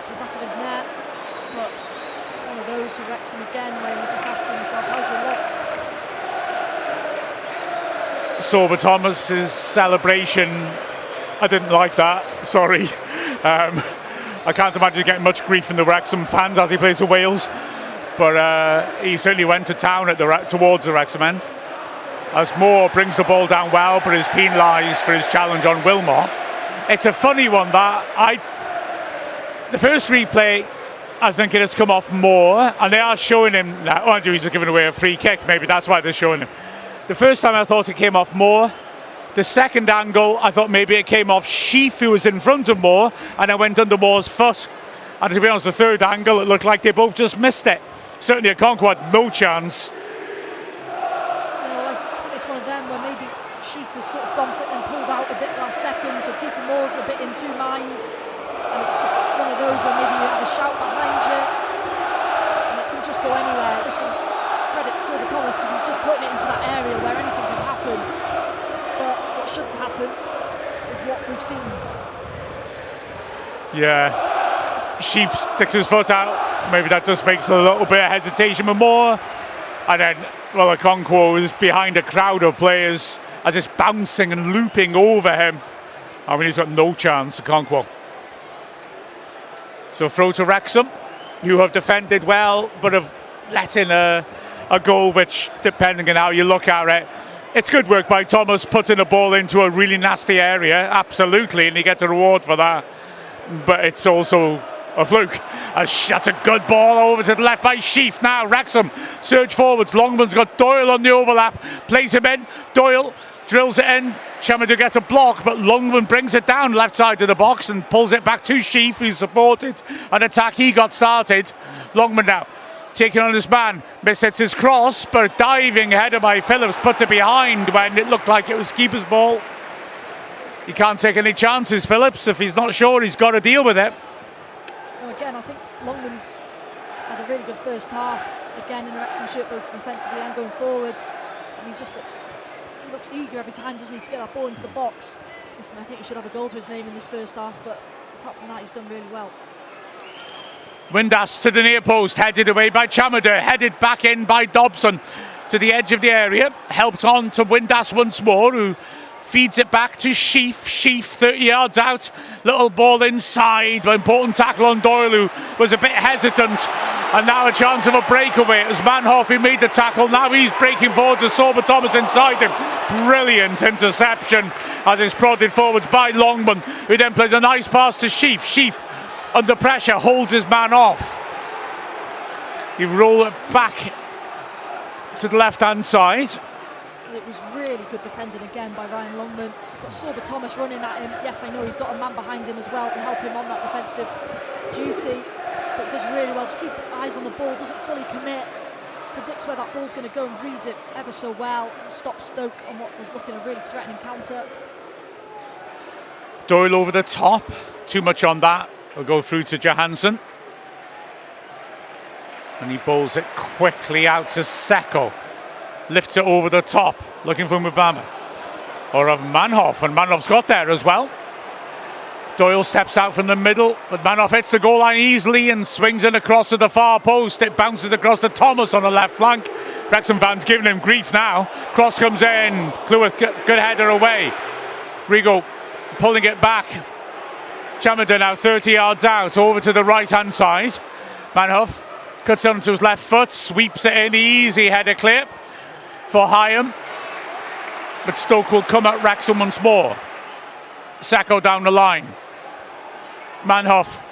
the back of his net, but one of those for Wrexham again where you're just asking yourself, how's your luck? Sorba Thomas's celebration, I didn't like that, sorry. I can't imagine getting much grief from the Wrexham fans as he plays for Wales, but he certainly went to town at towards the Wrexham end. As Moore brings the ball down well, but is penalised for his challenge on Wilmore. It's a funny one, the first replay, I think it has come off Moore, and they are showing him now. Oh, he's giving away a free kick. Maybe that's why they're showing him. The first time I thought it came off Moore. The second angle, I thought maybe it came off Sheaf, who was in front of Moore, and it went under Moore's foot. And to be honest, the third angle, it looked like they both just missed it. Certainly Okonkwo had no chance. I think it's one of them where maybe Sheaf has sort of gone for it and pulled out a bit last second, so Kiefer Moore's a bit in two minds. And it's just one of those where maybe you have a shout behind you, and it can just go anywhere. Listen, credit Sorba Thomas, because he's just putting it into that area where anything can happen. But what shouldn't happen is what we've seen. Yeah, Sheaf sticks his foot out. Maybe that just makes a little bit of hesitation with Moore. And then, well, Okonkwo is behind a crowd of players as it's bouncing and looping over him. I mean, he's got no chance, Okonkwo. So throw to Wrexham, who have defended well, but have let in a goal which, depending on how you look at it, it's good work by Thomas, putting the ball into a really nasty area, absolutely, and he gets a reward for that. But it's also a fluke. That's a good ball over to the left by Sheaf. Now Wrexham surge forwards. Longman's got Doyle on the overlap, plays him in. Doyle drills it in. Chamadou gets a block, but Longman brings it down left side of the box and pulls it back to Sheaf, who supported an attack he got started. Longman now taking on his man, misses his cross, but diving header by Phillips puts it behind when it looked like it was keeper's ball. He can't take any chances, Phillips. If he's not sure, he's got to deal with it. Well, again, I think Longman's had a really good first half, again in the Wrexham shirt, both defensively and going forward, and he just looks eager every time, doesn't he, to get that ball into the box. Listen, I think he should have a goal to his name in this first half, but apart from that, he's done really well. Windass to the near post, headed away by Chamadou, headed back in by Dobson to the edge of the area, helped on to Windass once more, who feeds it back to Sheaf. Sheaf 30 yards out, little ball inside, but important tackle on Doyle, who was a bit hesitant, and now a chance of a breakaway as Manhoff, who made the tackle, now he's breaking forward to Sorba Thomas inside him. Brilliant interception as it's prodded forwards by Longman, who then plays a nice pass to Sheaf. Sheaf under pressure holds his man off. He roll it back to the left hand side. It was really good defending again by Ryan Longman. He's got Sorba Thomas running at him. Yes, I know he's got a man behind him as well to help him on that defensive duty, but does really well. Just keeps his eyes on the ball, doesn't fully commit, predicts where that ball's going to go and reads it ever so well. Stops Stoke on what was looking a really threatening counter. Doyle over the top, too much on that. He'll go through to Johansson. And he bowls it quickly out to Seko. Lifts it over the top, looking for Mubama. Or of Manhoff, and Manhoff's got there as well. Doyle steps out from the middle, but Manhoff hits the goal line easily and swings it across to the far post. It bounces across to Thomas on the left flank. Wrexham fans giving him grief now. Cross comes in, Cleworth, good header away. Rigo pulling it back. Chamadou now 30 yards out, over to the right hand side. Manhoff cuts onto his left foot, sweeps it in, easy header clear for Hyam, but Stoke will come at Wrexham once more. Sacco down the line. Manhoff,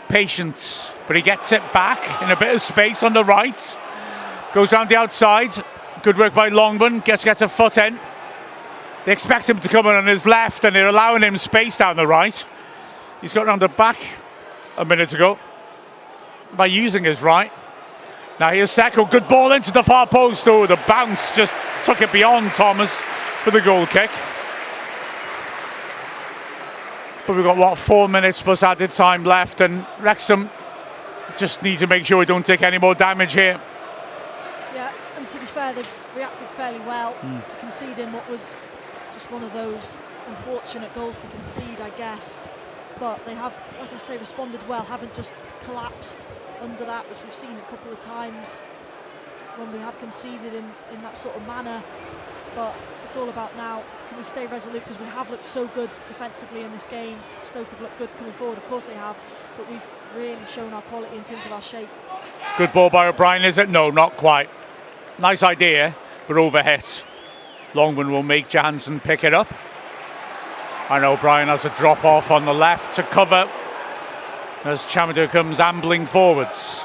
patience, but he gets it back in a bit of space on the right. Goes round the outside. Good work by Longman. Gets a foot in. They expect him to come in on his left, and they're allowing him space down the right. He's got round the back a minute ago by using his right. Now here's Seko, good ball into the far post. Oh, the bounce just took it beyond Thomas for the goal kick. But we've got, 4 minutes plus added time left, and Wrexham just need to make sure we don't take any more damage here. Yeah, and to be fair, they've reacted fairly well to conceding what was just one of those unfortunate goals to concede, I guess. But they have, like I say, responded well, haven't just collapsed under that, which we've seen a couple of times when we have conceded in that sort of manner. but it's all about now, can we stay resolute, because we have looked so good defensively in this game. Stoke have looked good coming forward, of course they have, but we've really shown our quality in terms of our shape. Good ball by O'Brien, is it? No, not quite. Nice idea, but overhit. Longman will make Johansson pick it up. And O'Brien has a drop off on the left to cover as Chamada comes ambling forwards.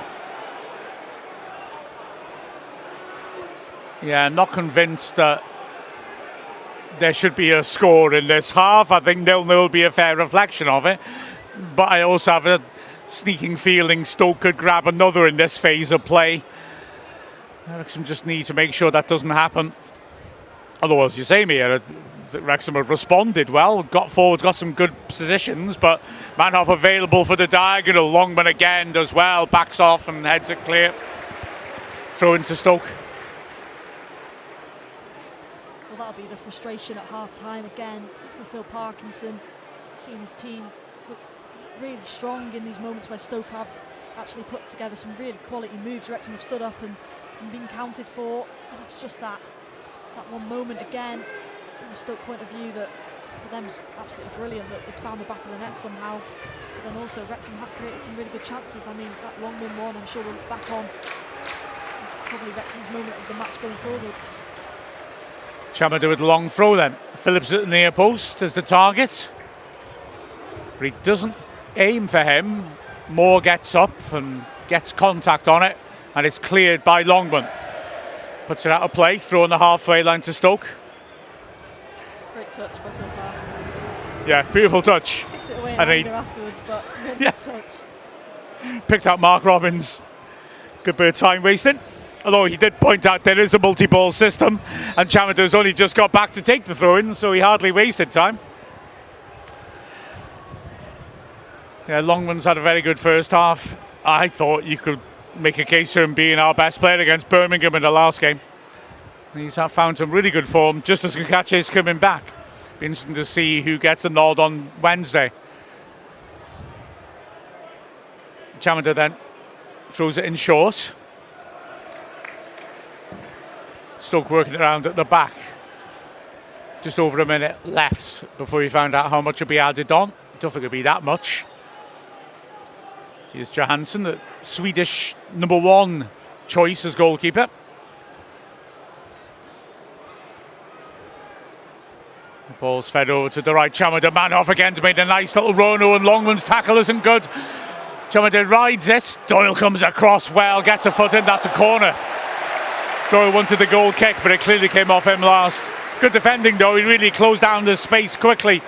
Yeah, I'm not convinced that there should be a score in this half. I think 0-0 will be a fair reflection of it. But I also have a sneaking feeling Stoke could grab another in this phase of play. Wrexham just need to make sure that doesn't happen. Although, as you say, Mia, Wrexham have responded well, got forwards, got some good positions, but Manhoff available for the diagonal. Longman again does well, backs off and heads it clear. Throw into Stoke. Well, that'll be the frustration at half-time again for Phil Parkinson, seeing his team look really strong in these moments where Stoke have actually put together some really quality moves. Wrexham have stood up and been counted for, and it's just that one moment again from a Stoke point of view that for them is absolutely brilliant, that it's found the back of the net somehow. But then also Wrexham have created some really good chances. I mean, that Longman one, I'm sure we'll look back on, is probably Wrexham's moment of the match going forward. Chamada with a long throw then. Phillips at the near post as the target. But he doesn't aim for him. Moore gets up and gets contact on it, and it's cleared by Longman. Puts it out of play, throwing the halfway line to Stoke. Great touch by Phil Parkinson. Yeah, beautiful touch. Kicks it away in And anger afterwards, but really good touch. Picks out Mark Robbins. Good bit of time wasting. Although he did point out there is a multi-ball system, and Chamada's only just got back to take the throw-in, so he hardly wasted time. Yeah, Longman's had a very good first half. I thought you could make a case for him being our best player against Birmingham in the last game. He's found some really good form just as Nkache's coming back. Be interesting to see who gets a nod on Wednesday. Chamada then throws it in short. Stoke working it around at the back. Just over a minute left before we found out how much will be added on. Don't think it'll be that much. Here's Johansson, the Swedish #1 choice as goalkeeper. The ball's fed over to the right. Chamada, Manhoff again to make a nice little run, and Longman's tackle isn't good. Chamada rides it. Doyle comes across well, gets a foot in, that's a corner. Doyle wanted the goal kick, but it clearly came off him last. Good defending though, he really closed down the space quickly.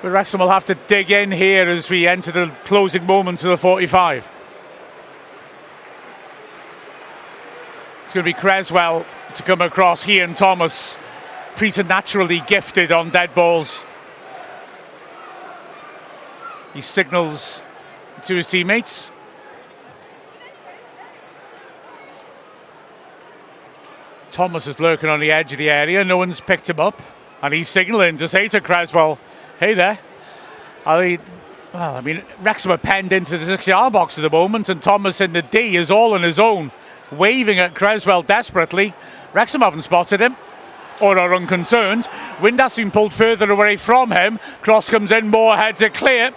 But Wrexham will have to dig in here as we enter the closing moments of the 45. It's going to be Creswell to come across. He and Thomas preternaturally gifted on dead balls. He signals to his teammates. Thomas is lurking on the edge of the area. No one's picked him up. And he's signalling to say to Creswell, hey there. Wrexham are penned into the 6-yard box at the moment, and Thomas in the D is all on his own, waving at Creswell desperately. Wrexham haven't spotted him, or are unconcerned. Windass been pulled further away from him. Cross comes in, Moore heads it clear.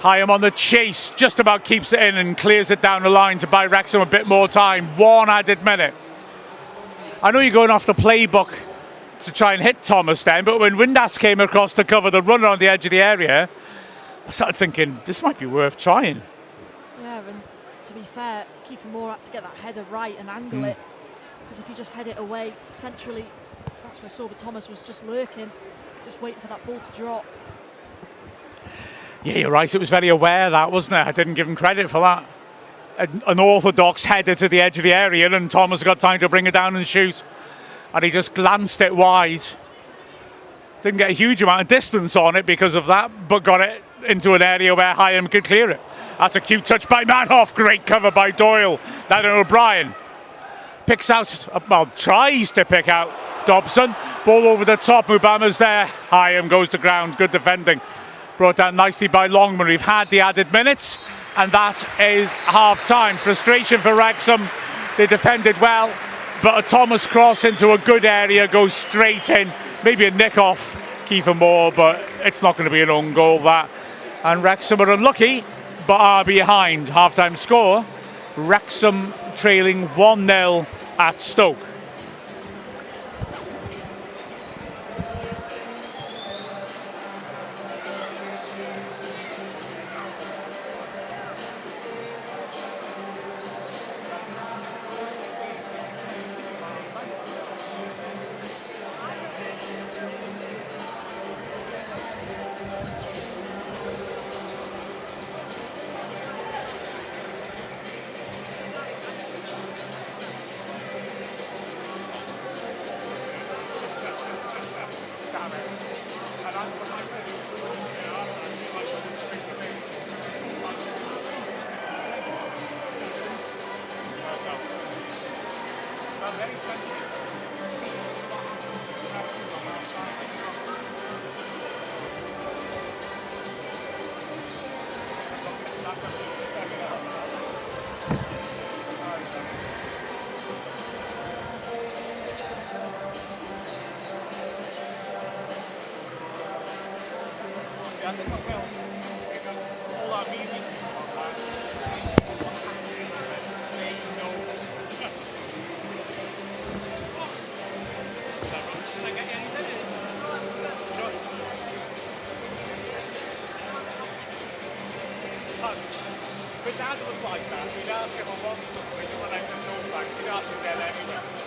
Hyam on the chase, just about keeps it in and clears it down the line to buy Wrexham a bit more time. 1 added minute. I know you're going off the playbook to try and hit Thomas then, but when Windass came across to cover the runner on the edge of the area, I started thinking this might be worth trying. Yeah, and to be fair, Kiefer Moore had to get that header right and angle it, because if you just head it away centrally, that's where Sorba Thomas was just lurking, just waiting for that ball to drop. Yeah, you're right, it was very aware that, wasn't it? I didn't give him credit for that. An orthodox header to the edge of the area, and Thomas got time to bring it down and shoot. And he just glanced it wide. Didn't get a huge amount of distance on it because of that, but got it into an area where Hyam could clear it. That's a cute touch by Manhoff. Great cover by Doyle. Then O'Brien picks out, tries to pick out Dobson. Ball over the top. Mubama's there. Hyam goes to ground. Good defending. Brought down nicely by Longman. We've had the added minutes, and that is half time. Frustration for Wrexham. They defended well. but a Thomas cross into a good area goes straight in. Maybe a nick off Kiefer Moore, but it's not going to be an own goal, that. And Wrexham are unlucky, but are behind. Half-time score, Wrexham trailing 1-0 at Stoke. My dad was like that. We'd ask him on something, and when I said no thanks, he'd ask again anyway.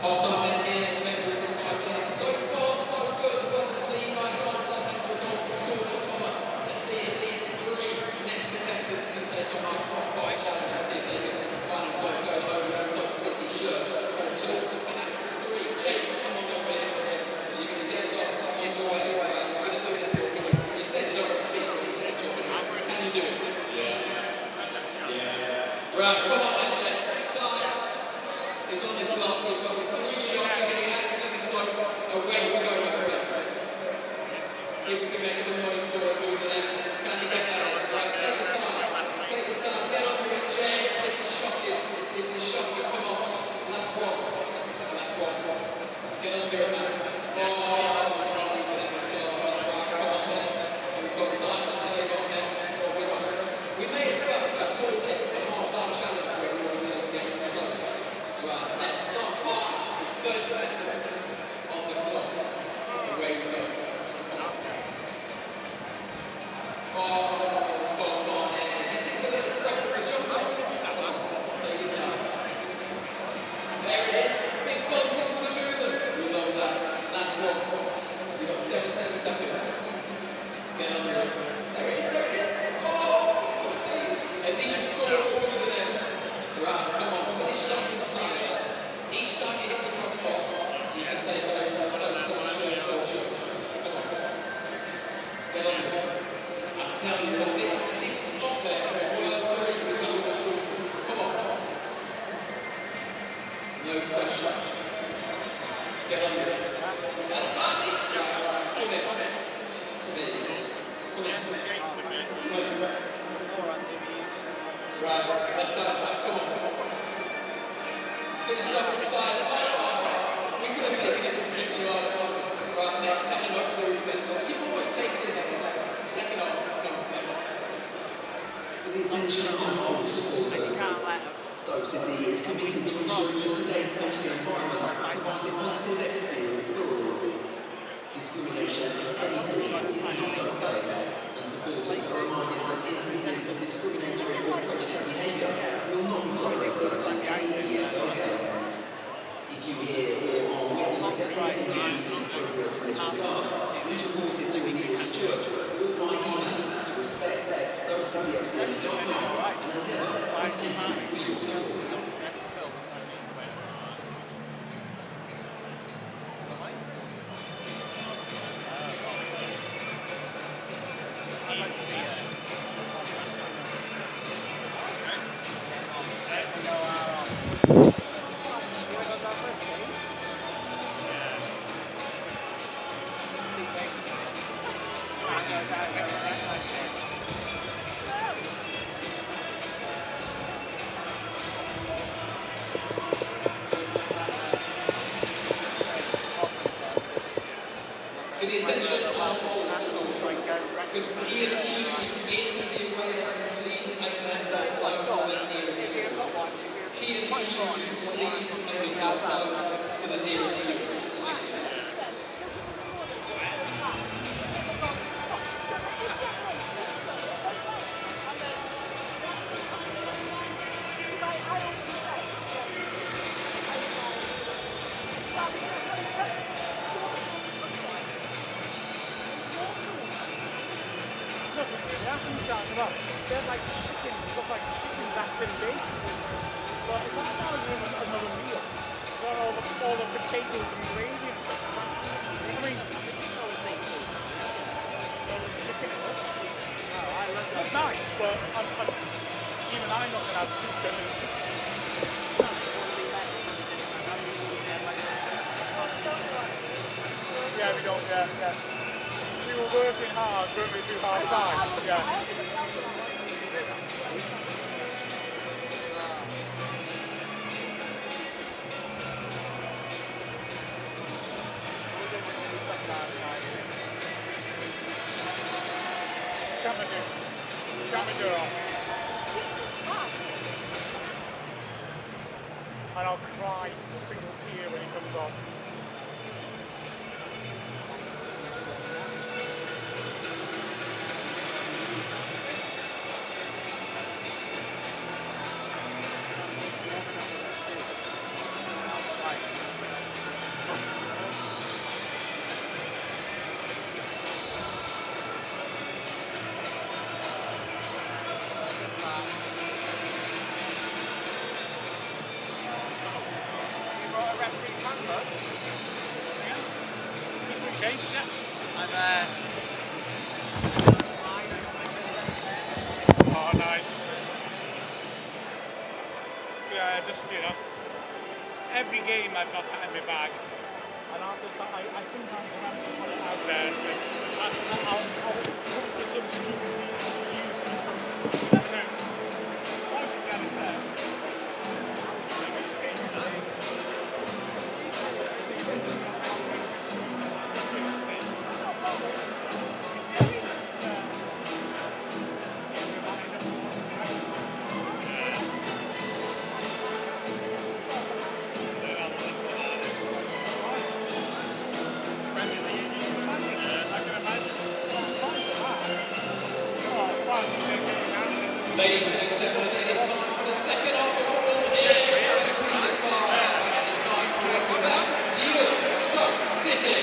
Half-time then here at the Bet365 Stadium. So far, so good. The Buzzers lead by 1 to 0 thanks to a goal from Saul and Thomas. Let's see if these three next contestants can take on our crossbar challenge and see if they can find themselves going home with a Stoke City shirt or two. But that's three. Jake, come on over here. You're going to get us off on your way. We're going to do this here. You said you don't want to speak, but you said you're going to. Can you do it? Yeah. Right, come on then, Jake. Time is on the clock. We've got 3 shots. You're getting absolutely soaked. Away we go, my friend. See if we can make some noise for it through the left. Can you get that in? Right, take your time. Take your time. Get on with it, Jay. This is shocking. This is shocking. Come on. Last one. Last one. Get on with it, man. Oh, he's running with it. Right, come on then. We've got Simon Dave on next. We may as well just call this the half-time challenge where we always get soaked. Right, next stop part is 30 seconds on the clock. Away we go. Oh, come on, referee jump on. Take your time. There it is. Big bump into the movement. We love that. Last one. We've got 17 seconds. Get on it. There it is, there it is. Oh! At least you scored all of them. Right, come on, finish it off in style. Each time you hit the crossbar, you can take over a Stoke City shirt or shots. Come on. Get on with it. I tell you what, this is not there. Worst three, we've got all the sorts. Come on. No pressure. Get on with it. That's funny. Right, come in. Come in. Come in. Right, let's start that. Come on. Finish it off in style. We could have taken it from 6 yard. Right, next time up through the you've always taken it as a second off comes next. With the attention of all supporters, Stoke City is committed to ensuring that today's match environment provides a positive experience for all. Discrimination of any form is not okay, and supporters are reminded that instances of discriminatory or prejudiced behaviour will not be tolerated at any EFL game. If you hear or are witness to anything inappropriate in this regard, please report it to the nearest steward or by email to respect@stokecityfc.com. And as ever, I thank you for your support. For the attention of all supporters, could Ian Hughes in the away end please make themselves known to the nearest steward? Ian Hughes, please make yourself known to the nearest steward. Nothing really happens down the road. They're like chicken, look like chicken back to the gate. But is that now another meal? Got all the potatoes and gravy and stuff. I mean, chicken. I love that. Nice, but even I'm not going to have 2 dinners. Yeah, we don't, yeah. We were working hard, weren't we, through hard times? Yeah. Shut me door off. And I'll cry a single tear when it comes off. referee's handbook. Just in case, yeah. And Oh, nice. Yeah, just, every game I've got that in my bag. And after that, I sometimes remember to put it out there and think, after that, I'll put it to some stupid reason to use it. Once again, it's there. Ladies and gentlemen, it is time for the second half of football here at Bet365. And it's time to welcome back the Stoke City.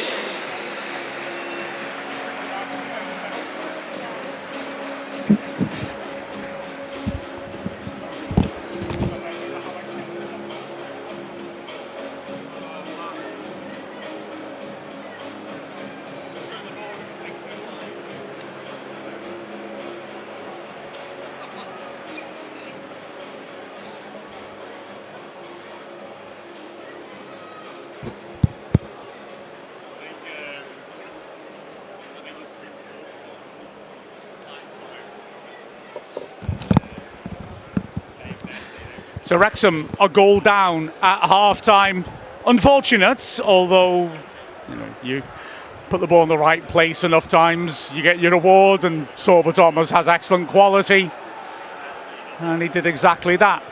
So Wrexham a goal down at half-time. Unfortunate, although you put the ball in the right place enough times, you get your reward, and Sorba Thomas has excellent quality. And he did exactly that.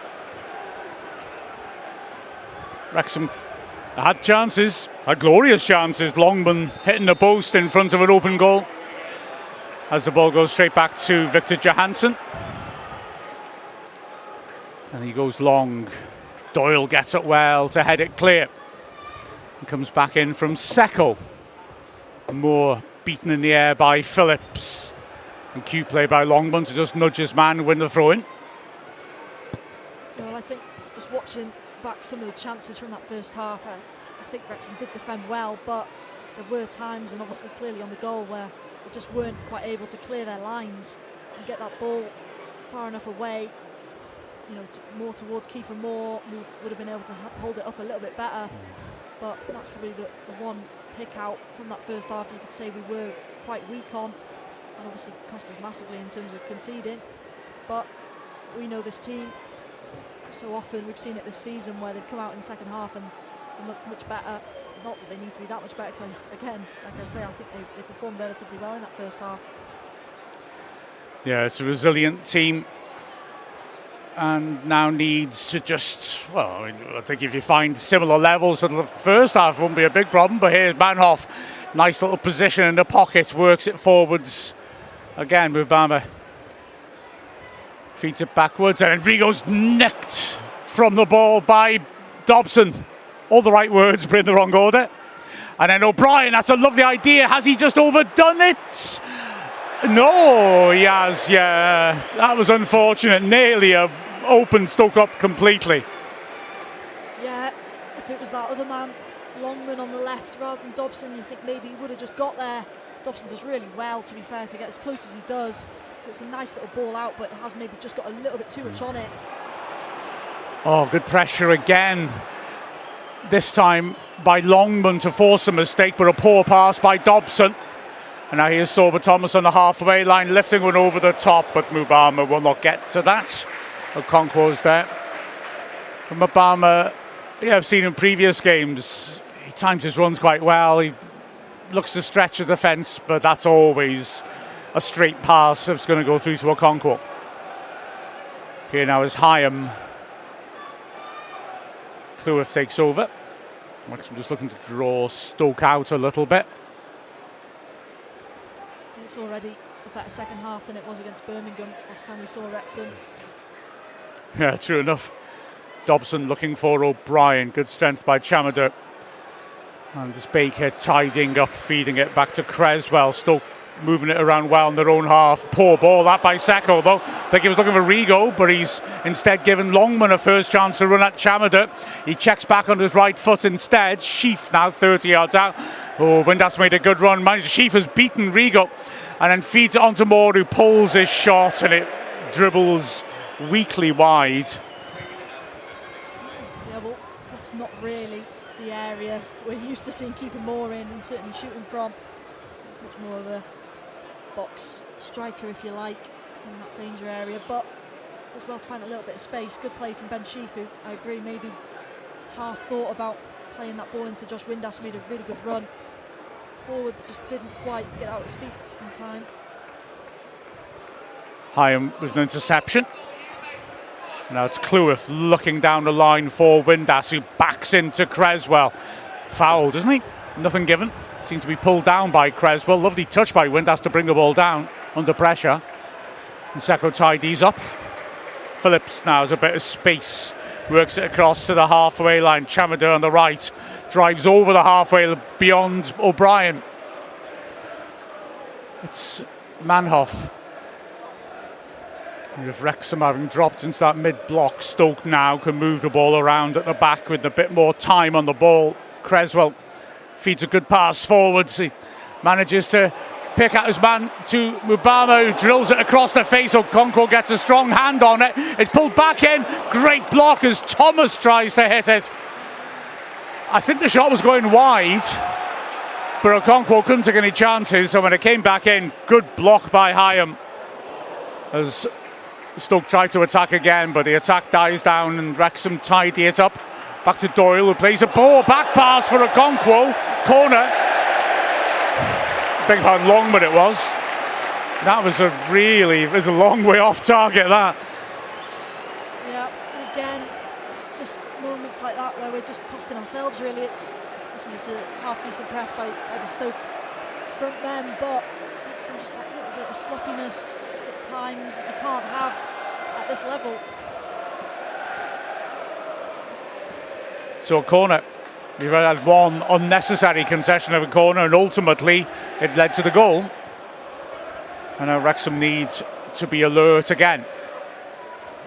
Wrexham had chances, had glorious chances. Longman hitting the post in front of an open goal. As the ball goes straight back to Victor Johansson. And he goes long. Doyle gets it well to head it clear. He comes back in from Secco. Moore beaten in the air by Phillips. And cute play by Longman to just nudge his man, win the throw-in. Well, I think just watching back some of the chances from that first half, I think Wrexham did defend well, but there were times, and obviously clearly on the goal, where they just weren't quite able to clear their lines and get that ball far enough away. More towards Kiefer Moore, who would have been able to hold it up a little bit better. But that's probably the one pick out from that first half you could say we were quite weak on, and obviously cost us massively in terms of conceding. But we know this team, so often we've seen it this season where they've come out in the second half and look much better. Not that they need to be that much better, because again, like I say, I think they performed relatively well in that first half. Yeah, it's a resilient team. And now needs to just, I think if you find similar levels to the first half, it won't be a big problem. But here's Manhoff, nice little position in the pocket, works it forwards. Again, Mubama feeds it backwards, and Enrico's nicked from the ball by Dobson. All the right words, but in the wrong order. And then O'Brien, that's a lovely idea. Has he just overdone it? No, he has, yeah. That was unfortunate. Nearly opened Stoke up completely. Yeah, if it was that other man, Longman on the left rather than Dobson, you think maybe he would have just got there. Dobson does really well, to be fair, to get as close as he does. So it's a nice little ball out, but it has maybe just got a little bit too much on it. Oh, good pressure again. This time by Longman to force a mistake, but a poor pass by Dobson. And now here's Sorba Thomas on the halfway line, lifting one over the top, but Mubama will not get to that. Okonkwo's there. And Mubama, I've seen in previous games, he times his runs quite well. He looks to stretch the defence, but that's always a straight pass that's going to go through to Okonkwo. Here now is Hyam. Cleworth takes over. I'm just looking to draw Stoke out a little bit. It's already a better second half than it was against Birmingham last time we saw Wrexham. Yeah, true enough. Dobson looking for O'Brien. Good strength by Chamadou. And this Baker tidying up, feeding it back to Creswell. Stoke moving it around well in their own half. Poor ball that by Seko though. I think he was looking for Rigo, but he's instead given Longman a first chance to run at Chamada. He checks back on his right foot instead. Sheaf now 30 yards out. Oh, Windass made a good run. Sheaf has beaten Rigo and then feeds it onto Moore, who pulls his shot and it dribbles weakly wide. Yeah, well, that's not really the area we're used to seeing keeping Moore in and certainly shooting from. It's much more of a box striker, if you like, in that danger area, but does well to find a little bit of space. Good play from Ben Sheaf, who I agree maybe half thought about playing that ball into Josh Windass, made a really good run forward, but just didn't quite get out his feet in time. Hyam was an interception. Now it's Cleworth looking down the line for Windass, who backs into Creswell. Fouled, isn't he? Nothing given. Seemed to be pulled down by Creswell. Lovely touch by Windass to bring the ball down under pressure. And Seko tidies up. Phillips now has a bit of space. Works it across to the halfway line. Chamada on the right. Drives over the halfway beyond O'Brien. It's Manhoff. With Wrexham having dropped into that mid-block, Stoke now can move the ball around at the back with a bit more time on the ball. Creswell feeds a good pass forwards. He manages to pick out his man to Mubama, who drills it across the face. Okonkwo gets a strong hand on it. It's pulled back in. Great block as Thomas tries to hit it. I think the shot was going wide, but Okonkwo couldn't take any chances. So when it came back in, good block by Hyam. As Stoke tried to attack again, but the attack dies down and Wrexham tidy it up. Back to Doyle, who plays a ball. Back pass for Okonkwo. Corner. Big pardon, Longman it was. That was a long way off target, that. Yeah, and again, it's just moments like that where we're just costing ourselves, really. It's a half-decent press by the Stoke front men, but some just that little bit of sloppiness just at times that you can't have at this level. So a corner. We've had one unnecessary concession of a corner, and ultimately it led to the goal. And now Wrexham needs to be alert again.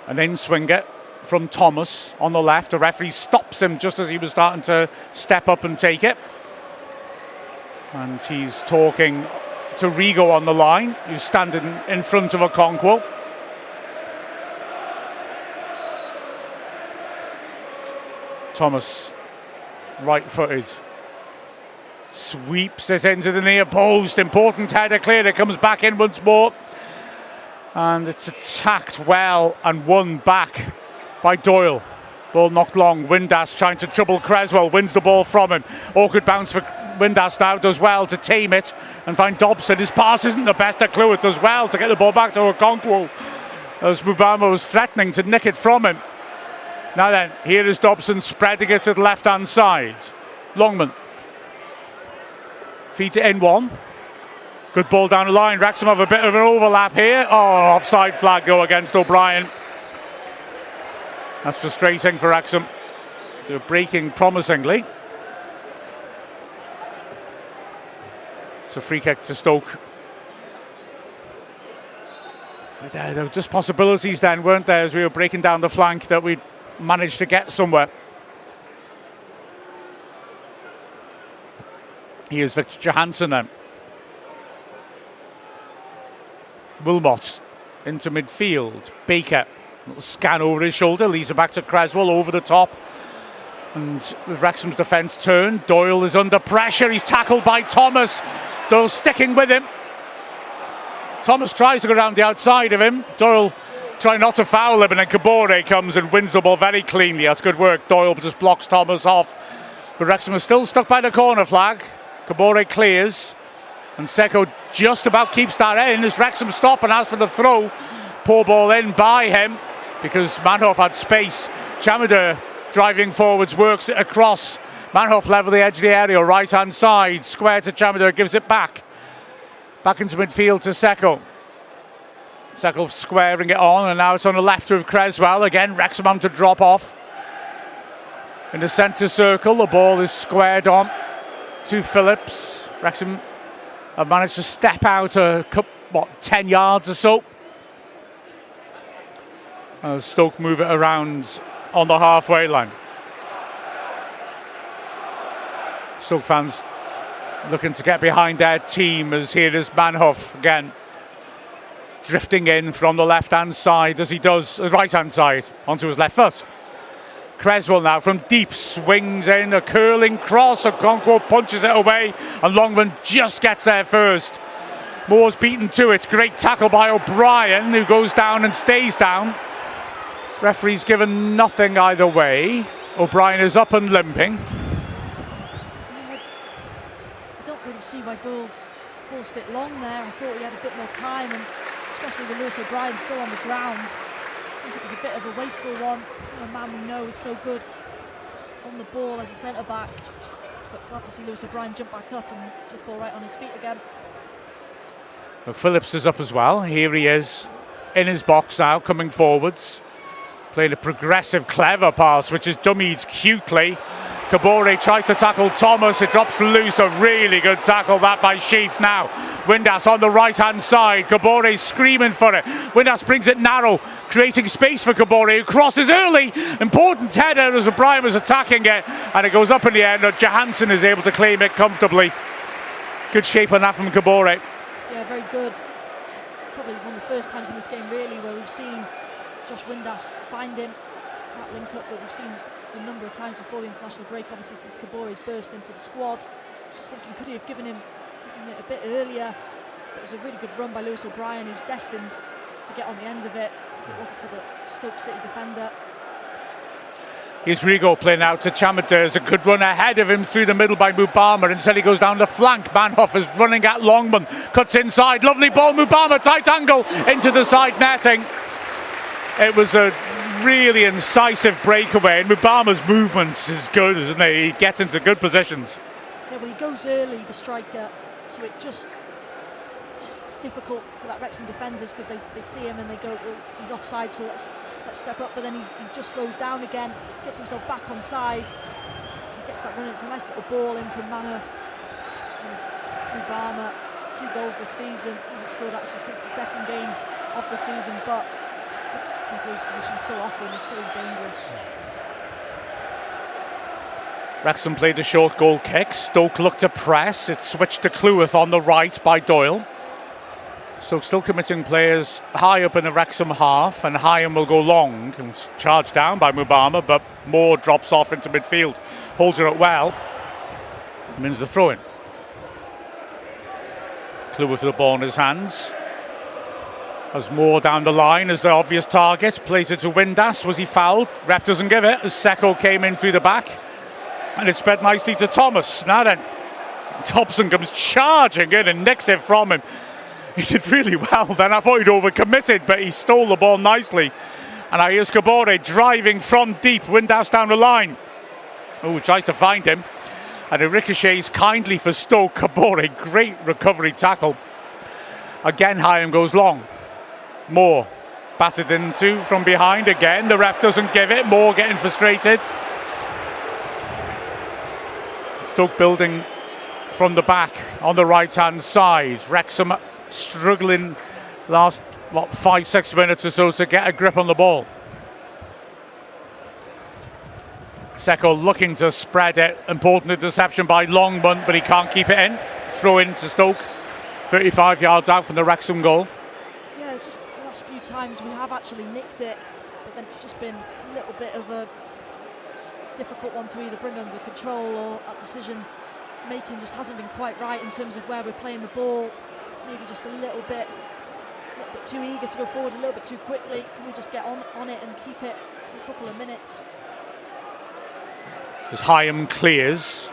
An in-swinger from Thomas on the left. The referee stops him just as he was starting to step up and take it. And he's talking to Rigo on the line, who's standing in front of Okonkwo. Thomas, right-footed, sweeps it into the near post. Important header cleared. It comes back in once more, and it's attacked well and won back by Doyle. Ball knocked long. Windass trying to trouble Creswell, wins the ball from him. Awkward bounce for Windass now, does well to tame it and find Dobson. His pass isn't the best at Cleworth, does well to get the ball back to Okonkwo as Mubama was threatening to nick it from him. Now then, here is Dobson spreading it to the left-hand side. Longman feeds it in one. Good ball down the line. Wrexham have a bit of an overlap here. Oh, offside flag go against O'Brien. That's frustrating for Wrexham. They're breaking promisingly. It's a free kick to Stoke. There were just possibilities then, weren't there, as we were breaking down the flank, that we managed to get somewhere. Here's Victor Johansson then. Wilmot into midfield. Baker, little scan over his shoulder, leads it back to Creswell over the top. And with Wrexham's defence turned, Doyle is under pressure. He's tackled by Thomas. Doyle sticking with him. Thomas tries to go around the outside of him. Doyle trying not to foul him, and then Kabore comes and wins the ball very cleanly. That's good work. Doyle just blocks Thomas off. But Wrexham is still stuck by the corner flag. Kabore clears. And Seko just about keeps that in as Wrexham stop and as for the throw. Poor ball in by him because Manhoff had space. Chamada driving forwards, works it across. Manhoff level the edge of the area, right hand side. Square to Chamada, gives it back. Back into midfield to Seko. Seko squaring it on, and now it's on the left with Creswell. Again, Wrexham having to drop off. In the centre circle, the ball is squared on to Phillips. Wrexham have managed to step out a couple, 10 yards or so. Stoke move it around on the halfway line. Stoke fans looking to get behind their team as here is Manhoff again, drifting in from the left-hand side as he does the right-hand side onto his left foot. Creswell now from deep swings in, a curling cross, Okonkwo punches it away and Longman just gets there first. Moore's beaten to it, great tackle by O'Brien who goes down and stays down. Referee's given nothing either way. O'Brien is up and limping. I don't really see why Doyle's forced it long there. I thought he had a bit more time, and especially with Lewis O'Brien still on the ground. I think it was a bit of a wasteful one. A man we know is so good on the ball as a centre-back. But glad to see Lewis O'Brien jump back up and look all right on his feet again. Well, Phillips is up as well. Here he is in his box now, coming forwards. Playing a progressive, clever pass, which is dummied cutely. Kabore tries to tackle Thomas. It drops loose. A really good tackle that by Sheaf now. Windass on the right-hand side. Kabore screaming for it. Windass brings it narrow, creating space for Kabore, who crosses early. Important header as O'Brien was attacking it. And it goes up in the air. And Johansson is able to claim it comfortably. Good shape on that from Kabore. Yeah, very good. It's probably one of the first times in this game, really, where we've seen Josh Windass find him, that link up that we've seen a number of times before the international break, obviously since Kabore's burst into the squad. Just thinking, could he have given it a bit earlier? It was a really good run by Lewis O'Brien, who's destined to get on the end of it if it wasn't for the Stoke City defender. Here's Rigo playing out to Chamad. There's a good run ahead of him through the middle by Mubama. Instead he goes down the flank. Manhoff is running at Longman. Cuts inside. Lovely ball. Mubama, tight angle into the side netting. It was a really incisive breakaway, and Mubama's movement is good, isn't it? He gets into good positions. Yeah, well, he goes early, the striker, so it's difficult for that Wrexham defenders because they see him and they go, well, he's offside, so let's step up. But then he just slows down again, gets himself back on side, and gets that run. It's a nice little ball in from Manhoff. And Mubama, 2 goals this season, hasn't scored actually since the second game of the season, but gets into those positions so often, is so dangerous. Wrexham played a short goal kick. Stoke looked to press. It's switched to Cleworth on the right by Doyle. Stoke still committing players high up in the Wrexham half, and Hyam will go long and charged down by Mubama, but Moore drops off into midfield, holds it up well, wins the throw-in. Cleworth with the ball in his hands. As Moore down the line as the obvious target, plays it to Windass. Was he fouled? Ref doesn't give it as Seko came in through the back, and it sped nicely to Thomas. Now then, Thompson comes charging in and nicks it from him. He did really well then. I thought he'd overcommitted, but he stole the ball nicely. And now here's Kabore driving from deep. Windass down the line. Oh, tries to find him, and it ricochets kindly for Stoke. Kabore, great recovery tackle. Again, Hyam goes long. Moore batted into from behind again. The ref doesn't give it. Moore getting frustrated. Stoke building from the back on the right-hand side. Wrexham struggling last 5-6 minutes or so to get a grip on the ball. Seko looking to spread it. Important interception by Longman, but he can't keep it in. Throw in to Stoke, 35 yards out from the Wrexham goal. Yeah, it's just the last few times we have actually nicked it, but then it's just been a little bit of a difficult one to either bring under control, or that decision making just hasn't been quite right in terms of where we're playing the ball. Maybe just a little bit too eager to go forward, a little bit too quickly. Can we just get on it and keep it for a couple of minutes? As Hyam clears.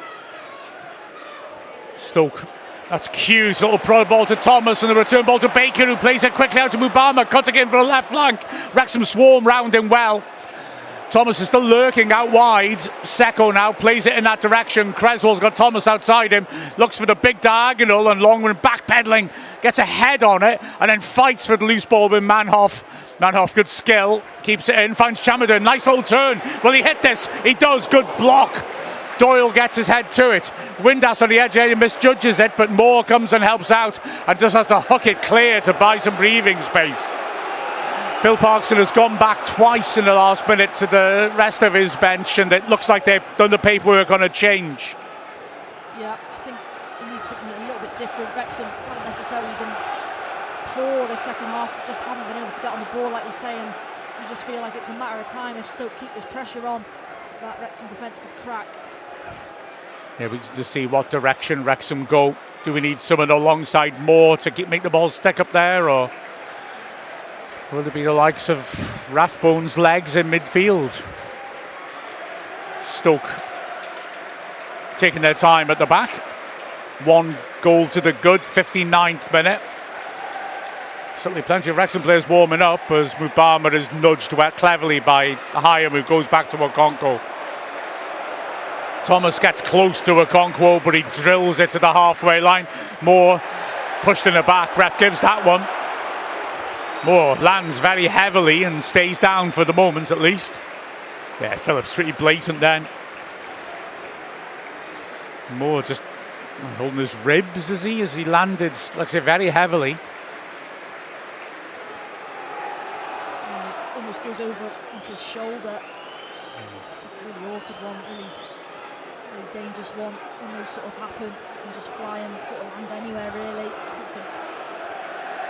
Stoke, that's cute. Little pro ball to Thomas, and the return ball to Baker, who plays it quickly out to Mubama, cutting in for the left flank. Wrexham swarm round him well. Thomas is still lurking out wide. Seko now plays it in that direction. Creswell's got Thomas outside him, looks for the big diagonal, and Longman backpedaling, gets a head on it, and then fights for the loose ball with Manhoff. Manhoff, good skill, keeps it in, finds Chamad. Nice little turn. Will he hit this? He does. Good block Doyle gets his head to it. Windass on the edge area misjudges it, but Moore comes and helps out and just has to hook it clear to buy some breathing space. Phil Parkinson has gone back twice in the last minute to the rest of his bench, and it looks like they've done the paperwork on a change. Yeah, I think he needs something a little bit different. Wrexham haven't necessarily been poor this second half, just haven't been able to get on the ball, like you say, and you just feel like it's a matter of time. If Stoke keep this pressure on, that Wrexham defence could crack. Yeah, we just see what direction Wrexham go. Do we need someone alongside Moore to make the ball stick up there, or will it be the likes of Rathbone's legs in midfield? Stoke taking their time at the back. 1 goal to the good, 59th minute. Certainly plenty of Wrexham players warming up as Mubama is nudged cleverly by Hyam, who goes back to Okonkwo. Thomas gets close to Okonkwo, but he drills it to the halfway line. Moore pushed in the back. Ref gives that one. Moore lands very heavily and stays down for the moment, at least. Yeah, Phillips pretty blatant then. Moore just holding his ribs as he landed, like I say, very heavily. Almost goes over into his shoulder. It's a really awkward one, really dangerous one when those sort of happen. You can just fly and sort of land anywhere, really. I don't think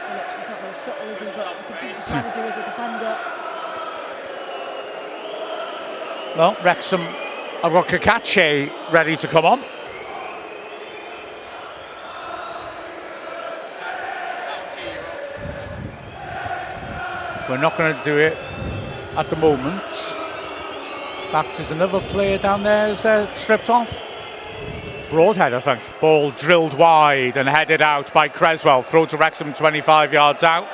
Phillips is not very subtle, is he? But you can see what he's trying to do as a defender. Well, Wrexham, I've got Kakache ready to come on. We're not going to do it at the moment. In fact, there's another player down there who's stripped off. Broadhead, I think. Ball drilled wide and headed out by Creswell. Throw to Wrexham 25 yards out.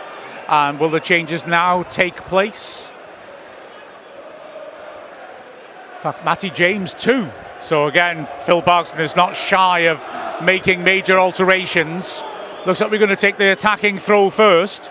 And will the changes now take place? In fact, Matty James too. So again, Phil Parkinson is not shy of making major alterations. Looks like we're going to take the attacking throw first.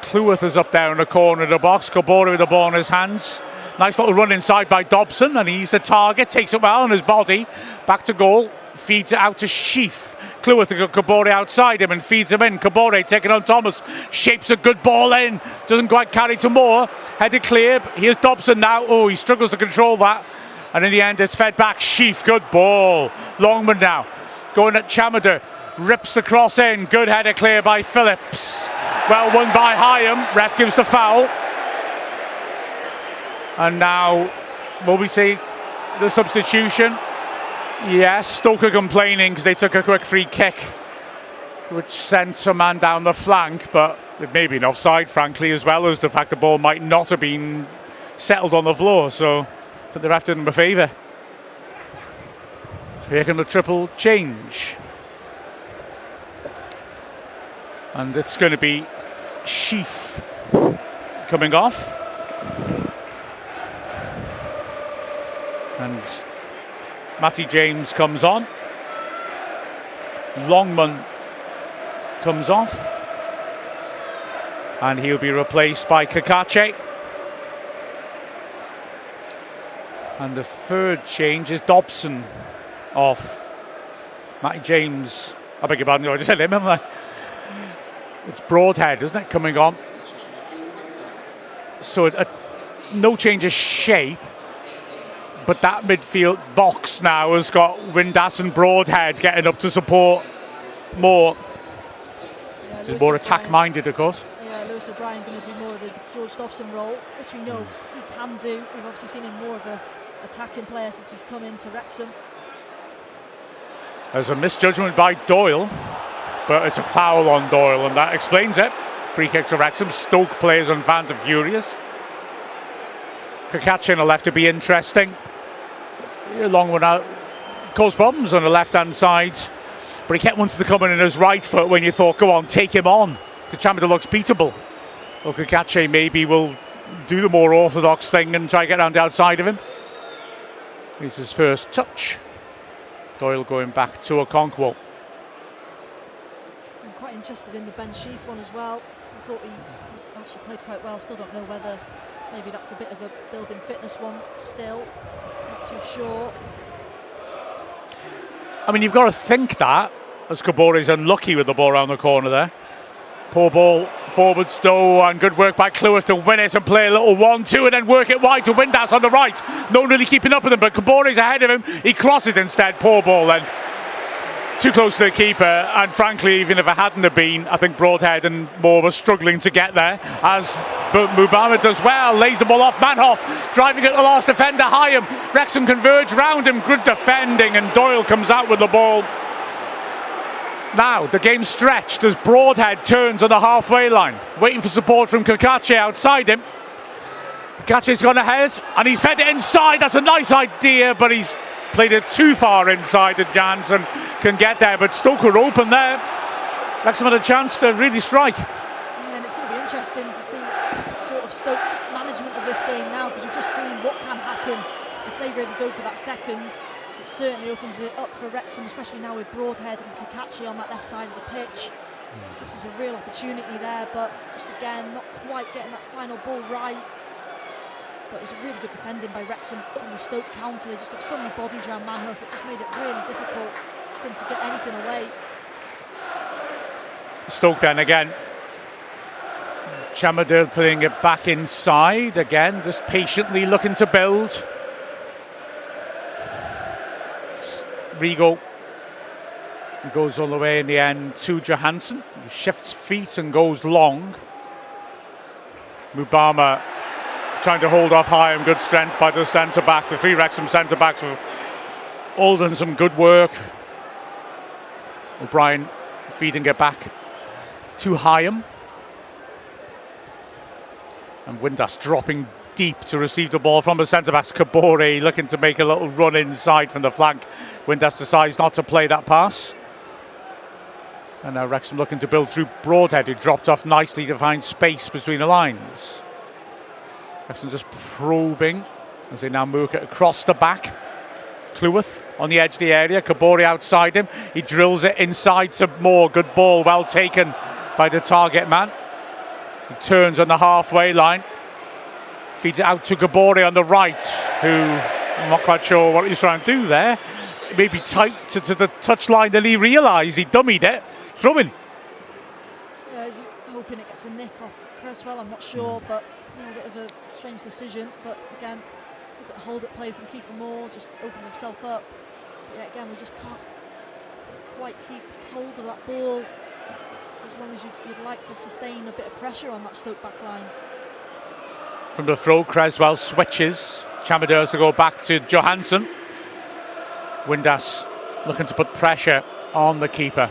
Cleworth is up there in the corner of the box. Kabore with the ball in his hands. Nice little run inside by Dobson, and he's the target. Takes it well on his body. Back to goal. Feeds it out to Sheaf. Cleworth got Kabore outside him and feeds him in. Kabore taking on Thomas. Shapes a good ball in. Doesn't quite carry to Moore. Headed clear. Here's Dobson now. Oh, he struggles to control that. And in the end, it's fed back. Sheaf, good ball. Longman now. Going at Chamader. Rips the cross in. Good header clear by Phillips. Well won by Hyam. Ref gives the foul. And now, will we see the substitution? Yes, Stoke are complaining because they took a quick free kick, which sent a man down the flank, but it may be an offside, frankly, as well as the fact the ball might not have been settled on the floor. So I think the ref did him a favour. Here can the triple change. And it's going to be Sheaf coming off. And Matty James comes on. Longman comes off. And he'll be replaced by Kakache. And the third change is Dobson off. Matty James, I beg your pardon, I just said him, haven't I? It's Broadhead, isn't it, coming on? So no change of shape. But that midfield box now has got Windass and Broadhead getting up to support more. Yeah, This is more attack-minded, of course. Yeah, Lewis O'Brien going to do more of the George Dobson role, which we know he can do. We've obviously seen him more of a attacking player since he's come into Wrexham. There's a misjudgment by Doyle, but it's a foul on Doyle, and that explains it. Free kick to Wrexham. Stoke players and fans are furious. Kakache on the left to be interesting. Long one out, caused problems on the left-hand side, but he kept wanting to come in his right foot when you thought, go on, take him on, because Chamader looks beatable. Well, Kakache maybe will do the more orthodox thing and try to get around the outside of him. Here's his first touch. Doyle going back to Okonkwo. I'm quite interested in the Ben Sheaf one as well. I thought he's actually played quite well. Still don't know whether maybe that's a bit of a building fitness one still. Not too sure. I mean, you've got to think that, as Cabore's unlucky with the ball around the corner there. Poor ball forward, Stowe, and good work by Cluas to win it and play a little 1-2 and then work it wide to Windass on the right. No one really keeping up with him, but Cabore's ahead of him. He crosses instead. Poor ball then. Too close to the keeper, and frankly, even if it hadn't have been, I think Broadhead and Moore were struggling to get there, as Mubama does well, lays the ball off Manhoff, driving at the last defender, Hyam. Wrexham converge round him, good defending, and Doyle comes out with the ball. Now, the game's stretched as Broadhead turns on the halfway line, waiting for support from Kakache outside him. Kakache's gone ahead, and he's fed it inside. That's a nice idea, but he's played it too far inside, and Jansen can get there, but Stoke are open there. Wrexham had a chance to really strike. Yeah, and it's going to be interesting to see sort of Stoke's management of this game now, because we've just seen what can happen if they really go for that second. It certainly opens it up for Wrexham, especially now with Broadhead and Kakache on that left side of the pitch. Gives us a real opportunity there, but just again, not quite getting that final ball right. But it was a really good defending by Wrexham from the Stoke counter. They just got so many bodies around Manhoff, it just made it really difficult for them to get anything away. Stoke then again. Chamadou putting it back inside again, just patiently looking to build. Rigo goes all the way in the end to Johansson, who shifts feet and goes long. Mubama trying to hold off Hyam, good strength by the centre-back. The three Wrexham centre-backs have all done some good work. O'Brien feeding it back to Hyam. And Windass dropping deep to receive the ball from the centre-backs. Kabore looking to make a little run inside from the flank. Windass decides not to play that pass. And now Wrexham looking to build through Broadhead, who dropped off nicely to find space between the lines. Wrexham just probing as they now move it across the back. Cluas on the edge of the area, Kabore outside him. He drills it inside to Moore. Good ball, well taken by the target man. He turns on the halfway line. Feeds it out to Kabore on the right, who I'm not quite sure what he's trying to do there. Maybe tight to the touchline, then he realised he dummied it. Throw-in. Yeah, is he hoping it gets a nick off Creswell? I'm not sure, but yeah, a bit of a strange decision. But again, a bit of hold-up play from Kiefer Moore, just opens himself up. But yeah, again, we just can't quite keep hold of that ball as long as you'd like to sustain a bit of pressure on that Stoke back line. From the throw, Creswell switches. Chamadou has to go back to Johansson. Windass looking to put pressure on the keeper.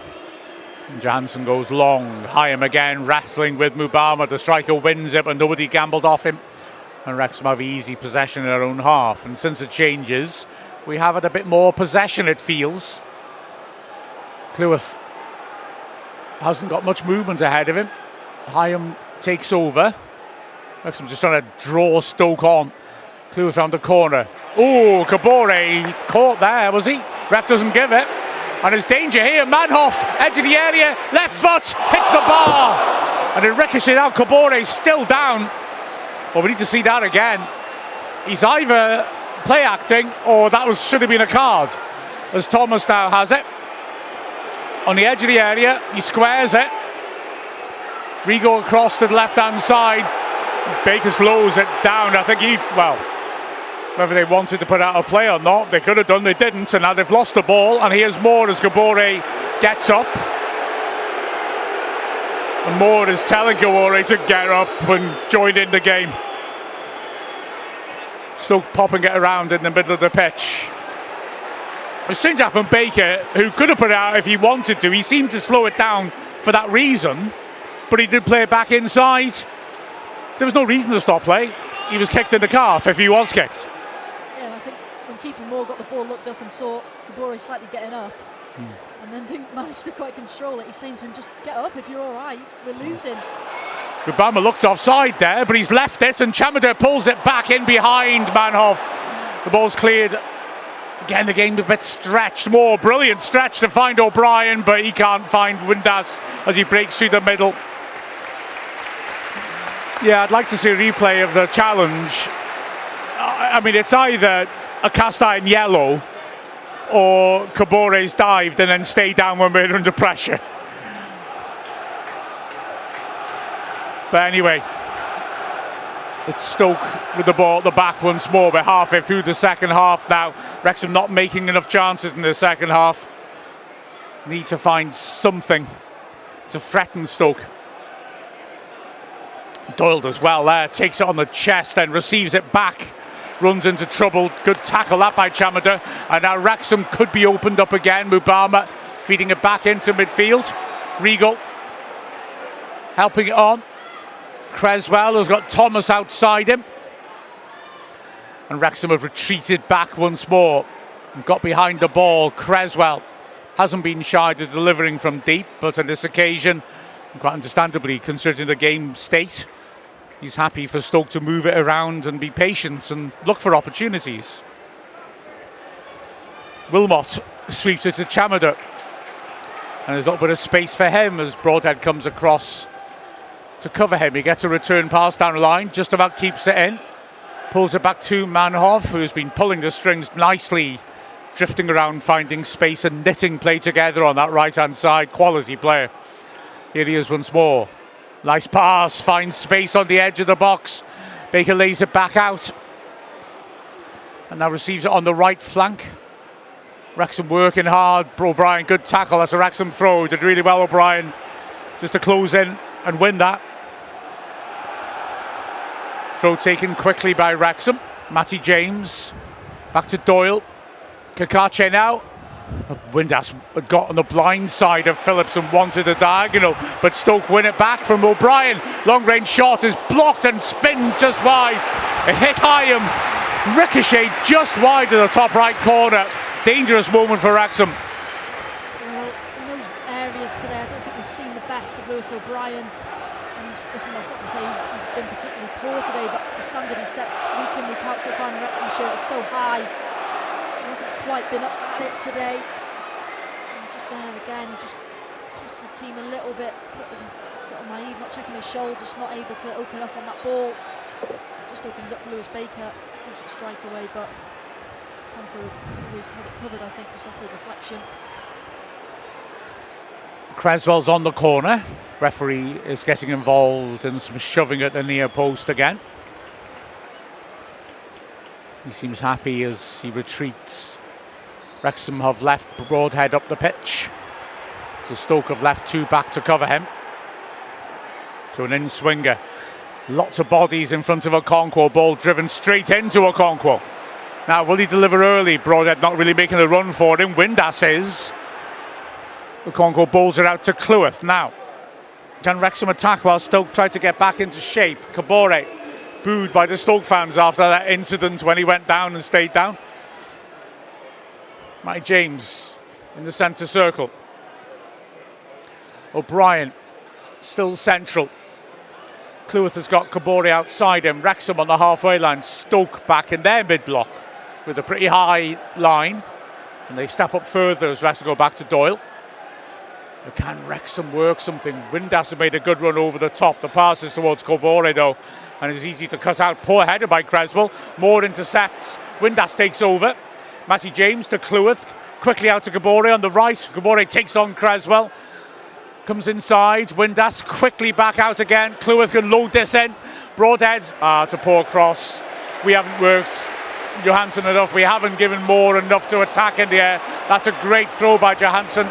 And Johansson goes long. Hyam again wrestling with Mubama. The striker wins it, but nobody gambled off him. And Wrexham have easy possession in their own half. And since the changes, we have had a bit more possession, it feels. Cluas hasn't got much movement ahead of him. Hyam takes over. Wrexham just trying to draw Stoke on. Cluas found the corner. Oh, Kabore caught there, was he? Ref doesn't give it. And there's danger here. Manhoff, edge of the area, left foot, hits the bar. And it ricochets out. Kabore still down. Well, we need to see that again. He's either play acting or that should have been a card. As Thomas now has it. On the edge of the area, he squares it. Rigo across to the left-hand side. Baker slows it down. I think whether they wanted to put out a play or not, they could have done, they didn't, and now they've lost the ball. And here's Moore as Kabore gets up. And Moore is telling Kabore to get up and join in the game. Stoke popping it around in the middle of the pitch. It's strange that from Baker, who could have put it out if he wanted to. He seemed to slow it down for that reason, but he did play it back inside. There was no reason to stop play. He was kicked in the calf if he was kicked. Yeah, and I think when Kiefer Moore got the ball, looked up and saw Kabore slightly getting up, and then didn't manage to quite control it. He's saying to him, just get up if you're all right, we're losing. Mubama looked offside there, but he's left it, and Chamadou pulls it back in behind Manhoff. The ball's cleared. Again, the game's a bit stretched. More brilliant stretch to find O'Brien, but he can't find Windass as he breaks through the middle. Yeah, I'd like to see a replay of the challenge. I mean, it's either a cast iron yellow or Cabore's dived and then stayed down when we're under pressure. But anyway, it's Stoke with the ball at the back once more. We're halfway through the second half now. Wrexham not making enough chances in the second half. Need to find something to threaten Stoke. Doyle does well there, takes it on the chest and receives it back. Runs into trouble. Good tackle that by Chamada. And now Wrexham could be opened up again. Mubama feeding it back into midfield. Regal helping it on. Creswell has got Thomas outside him. And Wrexham have retreated back once more and got behind the ball. Creswell hasn't been shy to delivering from deep, but on this occasion, quite understandably, considering the game state, he's happy for Stoke to move it around and be patient and look for opportunities. Wilmot sweeps it to Chamada. And there's a little bit of space for him as Broadhead comes across to cover him. He gets a return pass down the line, just about keeps it in. Pulls it back to Manhoff, who's been pulling the strings nicely, drifting around, finding space and knitting play together on that right-hand side. Quality player. Here he is once more. Nice pass, finds space on the edge of the box. Baker lays it back out. And now receives it on the right flank. Wrexham working hard. O'Brien, good tackle. That's a Wrexham throw. Did really well, O'Brien, just to close in and win that. Throw taken quickly by Wrexham. Matty James. Back to Doyle. Kakache now. Windass had got on the blind side of Phillips and wanted a diagonal, but Stoke win it back from O'Brien. Long range shot is blocked and spins just wide. It hit Hyam, ricochet just wide to the top right corner. Dangerous moment for Wrexham. Well, in those areas today, I don't think we've seen the best of Lewis O'Brien. And listen, that's not to say he's been particularly poor today, but the standard he sets week in, week out so far in the Wrexham shirt is so high. He hasn't quite been up fit today. And just there again, he just cost his team a little bit naive, not checking his shoulder, just not able to open up on that ball. Just opens up for Lewis Baker. It's a decent strike away, but Conqueror always had it covered, I think, just after the deflection. Creswell's on the corner. Referee is getting involved in some shoving at the near post again. He seems happy as he retreats. Wrexham have left Broadhead up the pitch. So Stoke have left two back to cover him. To an in-swinger. Lots of bodies in front of Okonkwo. Ball driven straight into Okonkwo. Now, will he deliver early? Broadhead not really making a run for him. Windass is. Okonkwo bowls it out to Cleworth. Now, can Wrexham attack while Stoke try to get back into shape? Kabore booed by the Stoke fans after that incident when he went down and stayed down. Mike James in the centre circle. O'Brien still central. Cleworth has got Kabore outside him. Wrexham on the halfway line. Stoke back in their mid-block with a pretty high line. And they step up further as Wrexham go back to Doyle. But can Wrexham work something? Windass has made a good run over the top. The pass is towards Kabore though. And it's easy to cut out. Poor header by Creswell. Moore intercepts. Windass takes over. Matty James to Cleworth. Quickly out to Kabore on the right. Kabore takes on Creswell. Comes inside. Windass quickly back out again. Cleworth can load this in. Broadhead. It's a poor cross. We haven't worked Johansson enough. We haven't given Moore enough to attack in the air. That's a great throw by Johansson.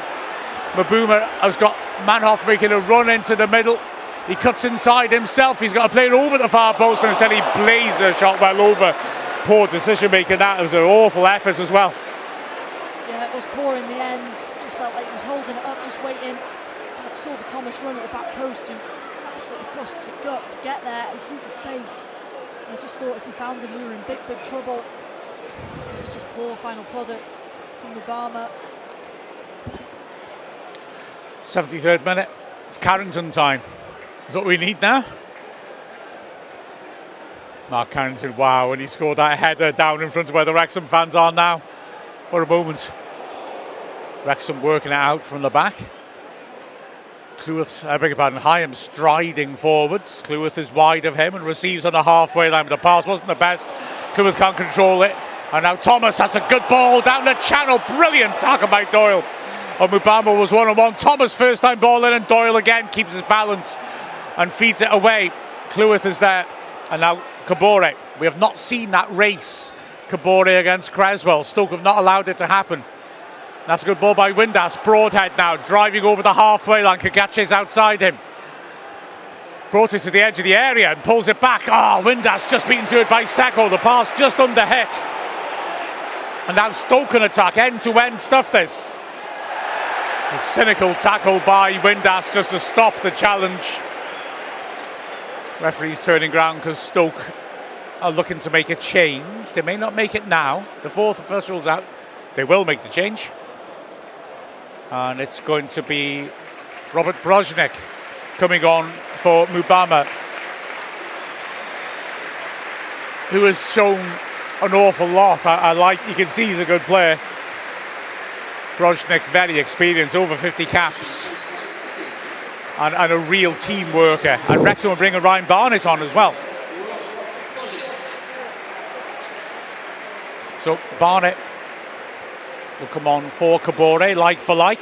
Mabuma has got Manhoff making a run into the middle. He cuts inside himself. He's got to play it over the far post, and instead he blazed a shot well over. Poor decision making. That was an awful effort as well. Yeah, it was poor in the end. Just felt like he was holding it up, just waiting. I saw the Thomas run at the back post, who absolutely busts a gut to get there. He sees the space. I just thought if he found him, we were in big trouble. It's just poor final product from Obama. 73rd minute. It's Carrington time. Is what we need now. Mark Carrington, wow, when he scored that header down in front of where the Wrexham fans are now. What a moment. Wrexham working it out from the back. Cleworth, I beg your pardon, Hyam striding forwards. Cleworth is wide of him and receives on the halfway line, but the pass wasn't the best. Cleworth can't control it. And now Thomas has a good ball down the channel. Brilliant tackle by Doyle. Oh, Mubama was one-on-one. Thomas first time ball in, and Doyle again keeps his balance and feeds it away. Cleworth is there. And now Kabore. We have not seen that race, Kabore against Creswell. Stoke have not allowed it to happen. That's a good ball by Windass. Broadhead now driving over the halfway line. Kagache's outside him. Brought it to the edge of the area and pulls it back. Windass just beaten to it by Seko. The pass just under hit. And now Stoke can attack. End-to-end stuff this. A cynical tackle by Windass just to stop the challenge. Referee's turning round because Stoke are looking to make a change. They may not make it now. The fourth official's out. They will make the change. And it's going to be Robert Broznik coming on for Mubama, who has shown an awful lot. I like, you can see he's a good player. Broznik, very experienced, over 50 caps. And a real team worker. And Wrexham will bring Ryan Barnett on as well. So Barnett will come on for Kabore, like for like.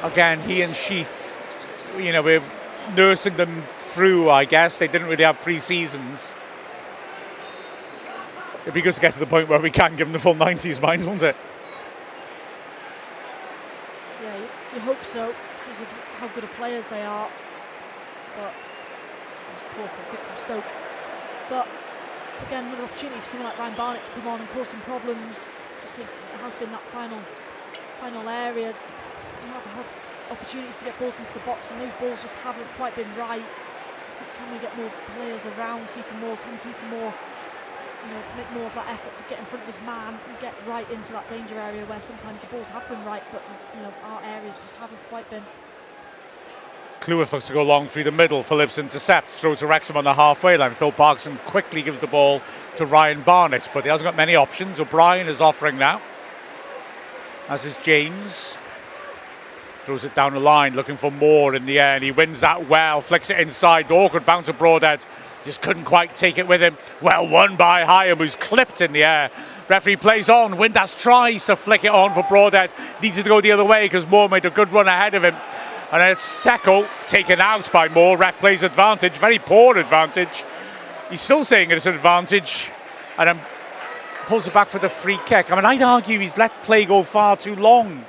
Again, he and Sheath, we're nursing them through, I guess. They didn't really have pre-seasons. It'd be good to get to the point where we can give them the full 90s, mind, won't it? Yeah, you hope so, because of how good of players they are. But poor kick from Stoke. But again, another opportunity for someone like Ryan Barnett to come on and cause some problems. Just think it has been that final area. We have had opportunities to get balls into the box, and those balls just haven't quite been right. Can we get more players around, keep him more, make more of that effort to get in front of his man and get right into that danger area where sometimes the balls have been right, but our areas just haven't quite been. Cleworth looks to go long through the middle. Phillips intercepts, throw to Wrexham on the halfway line. Phil Parkinson quickly gives the ball to Ryan Barnett, but he hasn't got many options. O'Brien is offering now, as is James. Throws it down the line, looking for more in the air, and he wins that well. Flicks it inside. Awkward bounce to Broadhead. Just couldn't quite take it with him. Well won by Hyam, who's clipped in the air. Referee plays on. Windass tries to flick it on for Broadhead. Needs it to go the other way because Moore made a good run ahead of him. And it's Seko taken out by Moore. Ref plays advantage. Very poor advantage. He's still saying it's an advantage. And then pulls it back for the free kick. I mean, I'd argue he's let play go far too long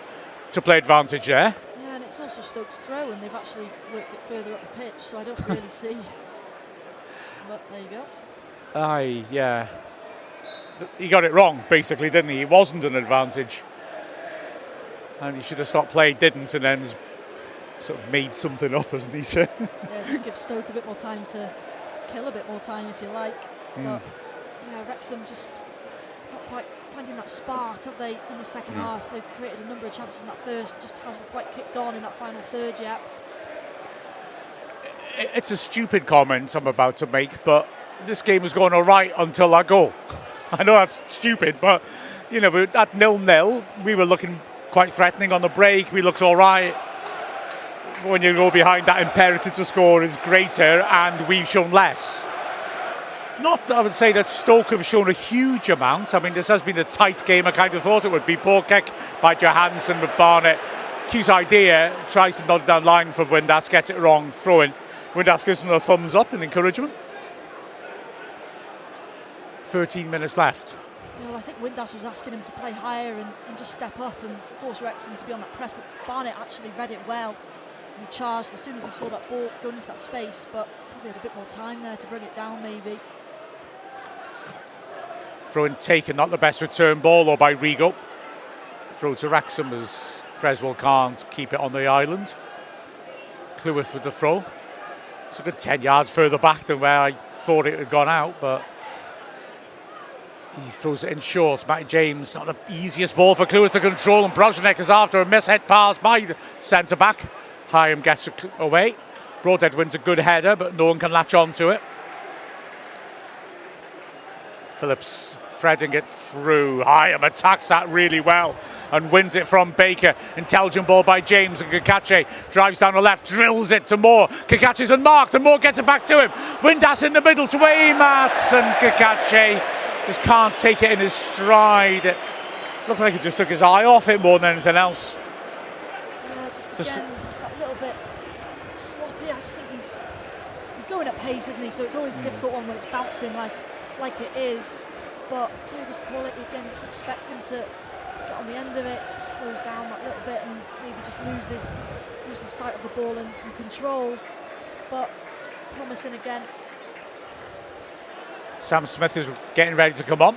to play advantage there. Yeah, and it's also Stoke's throw, and they've actually worked it further up the pitch, so I don't really see. But there you go. Yeah. He got it wrong, basically, didn't he? It wasn't an advantage. And he should have stopped play, didn't, and then sort of made something up, hasn't he? So yeah, just give Stoke a bit more time to kill, a bit more time, if you like. But yeah, Wrexham just not quite finding that spark, have they, in the second half? They've created a number of chances in that first, just hasn't quite kicked on in that final third yet. It's a stupid comment I'm about to make, but this game was going all right until that goal. I know that's stupid, but at 0-0, we were looking quite threatening on the break. We looked all right. When you go behind, that imperative to score is greater, and we've shown less. Not, I would say, that Stoke have shown a huge amount. I mean, this has been a tight game. I kind of thought it would be. Poor kick by Johansson with Barnett. Q's idea, tries to nod down line for Windass, gets it wrong, throw in. Windass gives him a thumbs up in encouragement. 13 minutes left. Yeah, well, I think Windass was asking him to play higher and just step up and force Wrexham to be on that press, but Barnett actually read it well. And he charged as soon as he saw that ball going into that space, but probably had a bit more time there to bring it down, maybe. Throw in taken, not the best return ball, or by Rigo. Throw to Wrexham as Creswell can't keep it on the island. Cleworth with the throw. It's a good 10 yards further back than where I thought it had gone out, but he throws it in short. Matty James, not the easiest ball for Cleworth to control, and Broznik is after a mishit pass by the centre-back. Hyam gets it away. Broadhead wins a good header, but no one can latch on to it. Phillips threading it through. Hyam attacks that really well and wins it from Baker. Intelligent ball by James, and Kakache drives down the left, drills it to Moore. Kakache's unmarked and Moore gets it back to him. Windass in the middle to aim at, and Kakache just can't take it in his stride. It looked like he just took his eye off it more than anything else. Yeah, just that little bit sloppy. I just think he's going at pace, isn't he? So it's always a difficult one when it's bouncing like it is. But player of his quality, again, just expect him to get on the end of it. Just slows down that little bit and maybe just loses sight of the ball and control. But promising again. Sam Smith is getting ready to come on.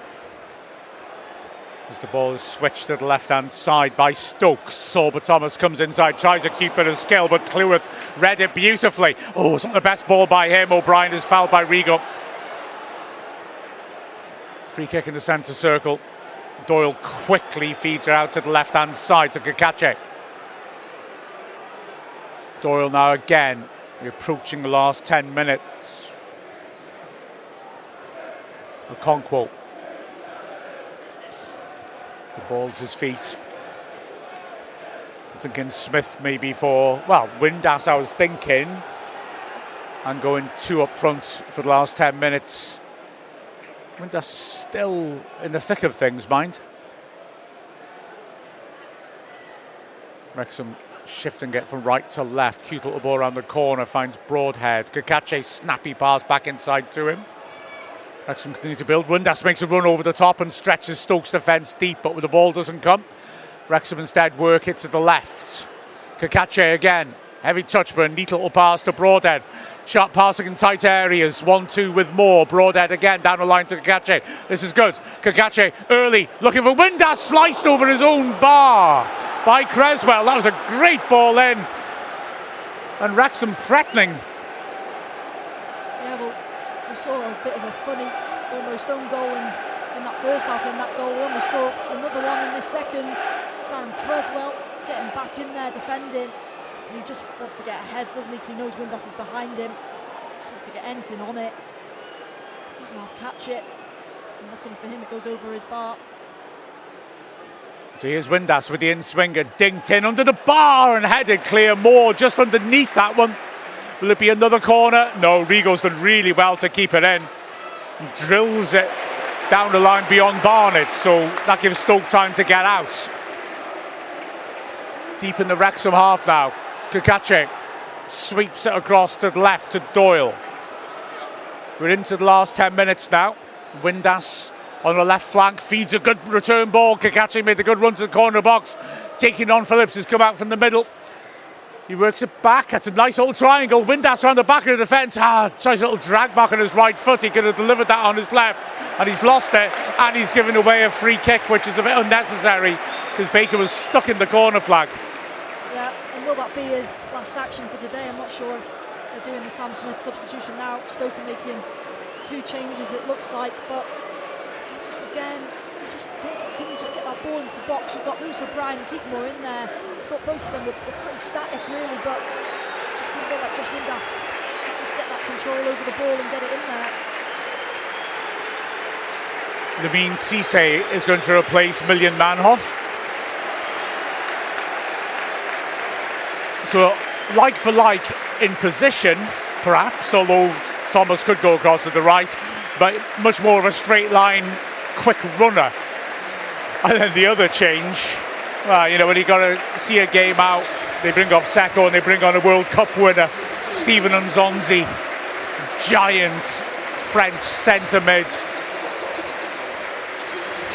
As the ball is switched to the left-hand side by Stokes. Sorba Thomas comes inside, tries a cute bit of skill, but Cleworth read it beautifully. Oh, it's not the best ball by him. O'Brien is fouled by Rigo. Free kick in the centre circle. Doyle quickly feeds it out to the left-hand side to Kakache. Doyle now again. We're approaching the last 10 minutes. Okonkwo. The ball's his feet. I'm thinking Smith maybe for, well, Windass I was thinking. And going 2 up front for the last 10 minutes. Windass still in the thick of things, mind. Wrexham shifting it from right to left. Cute little ball around the corner, finds Broadhead. Kakache snappy pass back inside to him. Wrexham continue to build. Windass makes a run over the top and stretches Stokes' defence deep, but the ball doesn't come. Wrexham instead work it to the left. Kakache again. Heavy touch, but a neat little pass to Broadhead. Sharp passing in tight areas. 1-2 with Moore. Broadhead again down the line to Kakache. This is good. Kakache early looking for Windass, sliced over his own bar by Creswell. That was a great ball in. And Wrexham threatening. Yeah, well, we saw a bit of a funny, almost own goal in that first half in that goal one. We saw another one in the second. Sam Creswell getting back in there defending. And he just wants to get ahead, doesn't he? Because he knows Windass is behind him. Just wants to get anything on it. Doesn't half catch it. And luckily for him, it goes over his bar. So here's Windass with the in-swinger, dinked in under the bar and headed clear. Moore just underneath that one. Will it be another corner? No, Rigo's done really well to keep it in. And drills it down the line beyond Barnett, so that gives Stoke time to get out. Deep in the Wrexham half now. Kakache sweeps it across to the left to Doyle. We're into the last 10 minutes now. Windass on the left flank feeds a good return ball. Kakache made a good run to the corner box. Taking on Phillips, has come out from the middle. He works it back. That's a nice little triangle. Windass around the back of the defence. Tries a little drag back on his right foot. He could have delivered that on his left. And he's lost it. And he's given away a free kick, which is a bit unnecessary because Baker was stuck in the corner flag. Yeah, and will that be his last action for today? I'm not sure if they're doing the Sam Smith substitution now. Stoke are making 2 changes, it looks like, but just again, you just think, can you just get that ball into the box? You've got Lewis O'Brien and Keith Moore in there. I thought both of them were pretty static, really, but just didn't go like Josh Windass. Just get that control over the ball and get it in there. Lamine Cisse is going to replace Miljan Manhoff. So, like for like in position, perhaps, although Thomas could go across to the right, but much more of a straight line, quick runner. And then the other change, well, you know, when you got to see a game out, they bring off Seko and they bring on a World Cup winner, Stephen Nzonzi, giant French centre mid.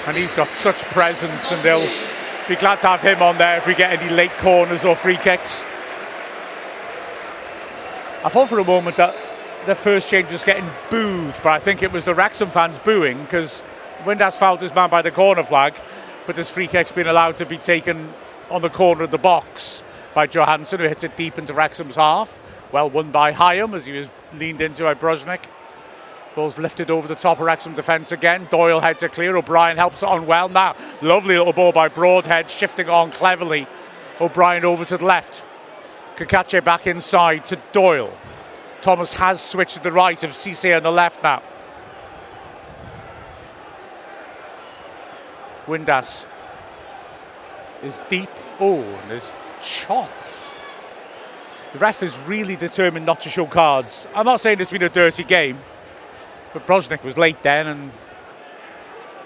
And he's got such presence, and they'll be glad to have him on there if we get any late corners or free kicks. I thought for a moment that the first change was getting booed, but I think it was the Wrexham fans booing because Windass fouled his man by the corner flag, but this free kick's been allowed to be taken on the corner of the box by Johansson, who hits it deep into Wrexham's half. Well won by Hyam as he was leaned into by Brusnik. Ball's lifted over the top of Wrexham defence again. Doyle heads it clear. O'Brien helps it on well. Now, lovely little ball by Broadhead, shifting on cleverly. O'Brien over to the left. Kakache back inside to Doyle. Thomas has switched to the right of Cisse on the left now. Windass is deep. Oh, and is chopped. The ref is really determined not to show cards. I'm not saying it's been a dirty game, but Brosnik was late then, and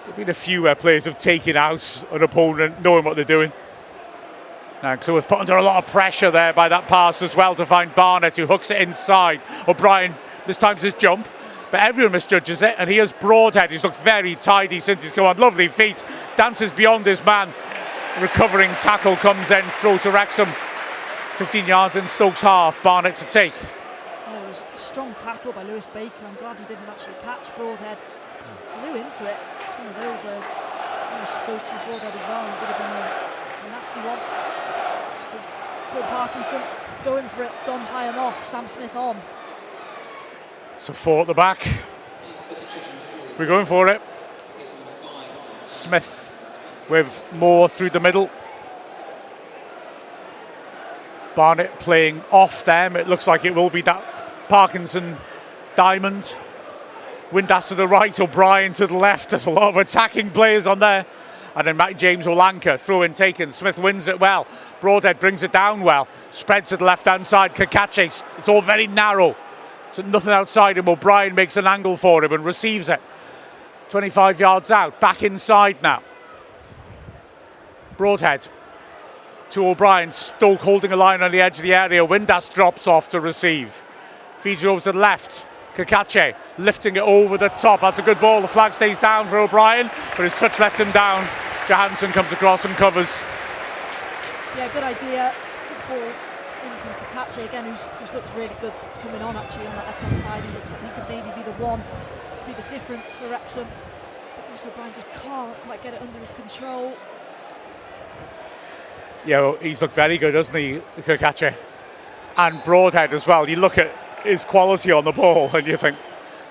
there've been a few where players have taken out an opponent knowing what they're doing. Now Cleworth put under a lot of pressure there by that pass as well to find Barnett, who hooks it inside. O'Brien mistimes his jump, but everyone misjudges it, and here's Broadhead, who's looked very tidy since he's come on. Lovely feet, dances beyond his man. Recovering tackle comes in, throw to Wrexham. 15 yards in Stoke's half, Barnett to take. Oh, it was a strong tackle by Lewis Baker. I'm glad he didn't actually catch Broadhead. He flew into it. It's one of those where it just goes through Broadhead as well. It would have been a nasty one. Just as Phil Parkinson going for it, Don Hyam off, Sam Smith on. So 4 at the back. We're going for it. Smith with Moore through the middle. Barnett playing off them. It looks like it will be that Parkinson diamond. Windass to the right, O'Brien to the left. There's a lot of attacking players on there. And then Matt James Olanka, throw in taken. Smith wins it well. Broadhead brings it down well. Spreads to the left-hand side. Kakache, it's all very narrow. So nothing outside him. O'Brien makes an angle for him and receives it. 25 yards out. Back inside now. Broadhead to O'Brien. Stoke holding a line on the edge of the area. Windass drops off to receive. Feeds it over to the left. Kakache lifting it over the top. That's a good ball. The flag stays down for O'Brien, but his touch lets him down. Johansson comes across and covers. Yeah, good idea. Good ball in from Kakache again, who's looked really good since coming on actually on that left-hand side. He looks like he could maybe be the one to be the difference for Wrexham. But Lewis O'Brien just can't quite get it under his control. Yeah, well, he's looked very good, hasn't he, Kakache? And Broadhead as well. You look at his quality on the ball and you think,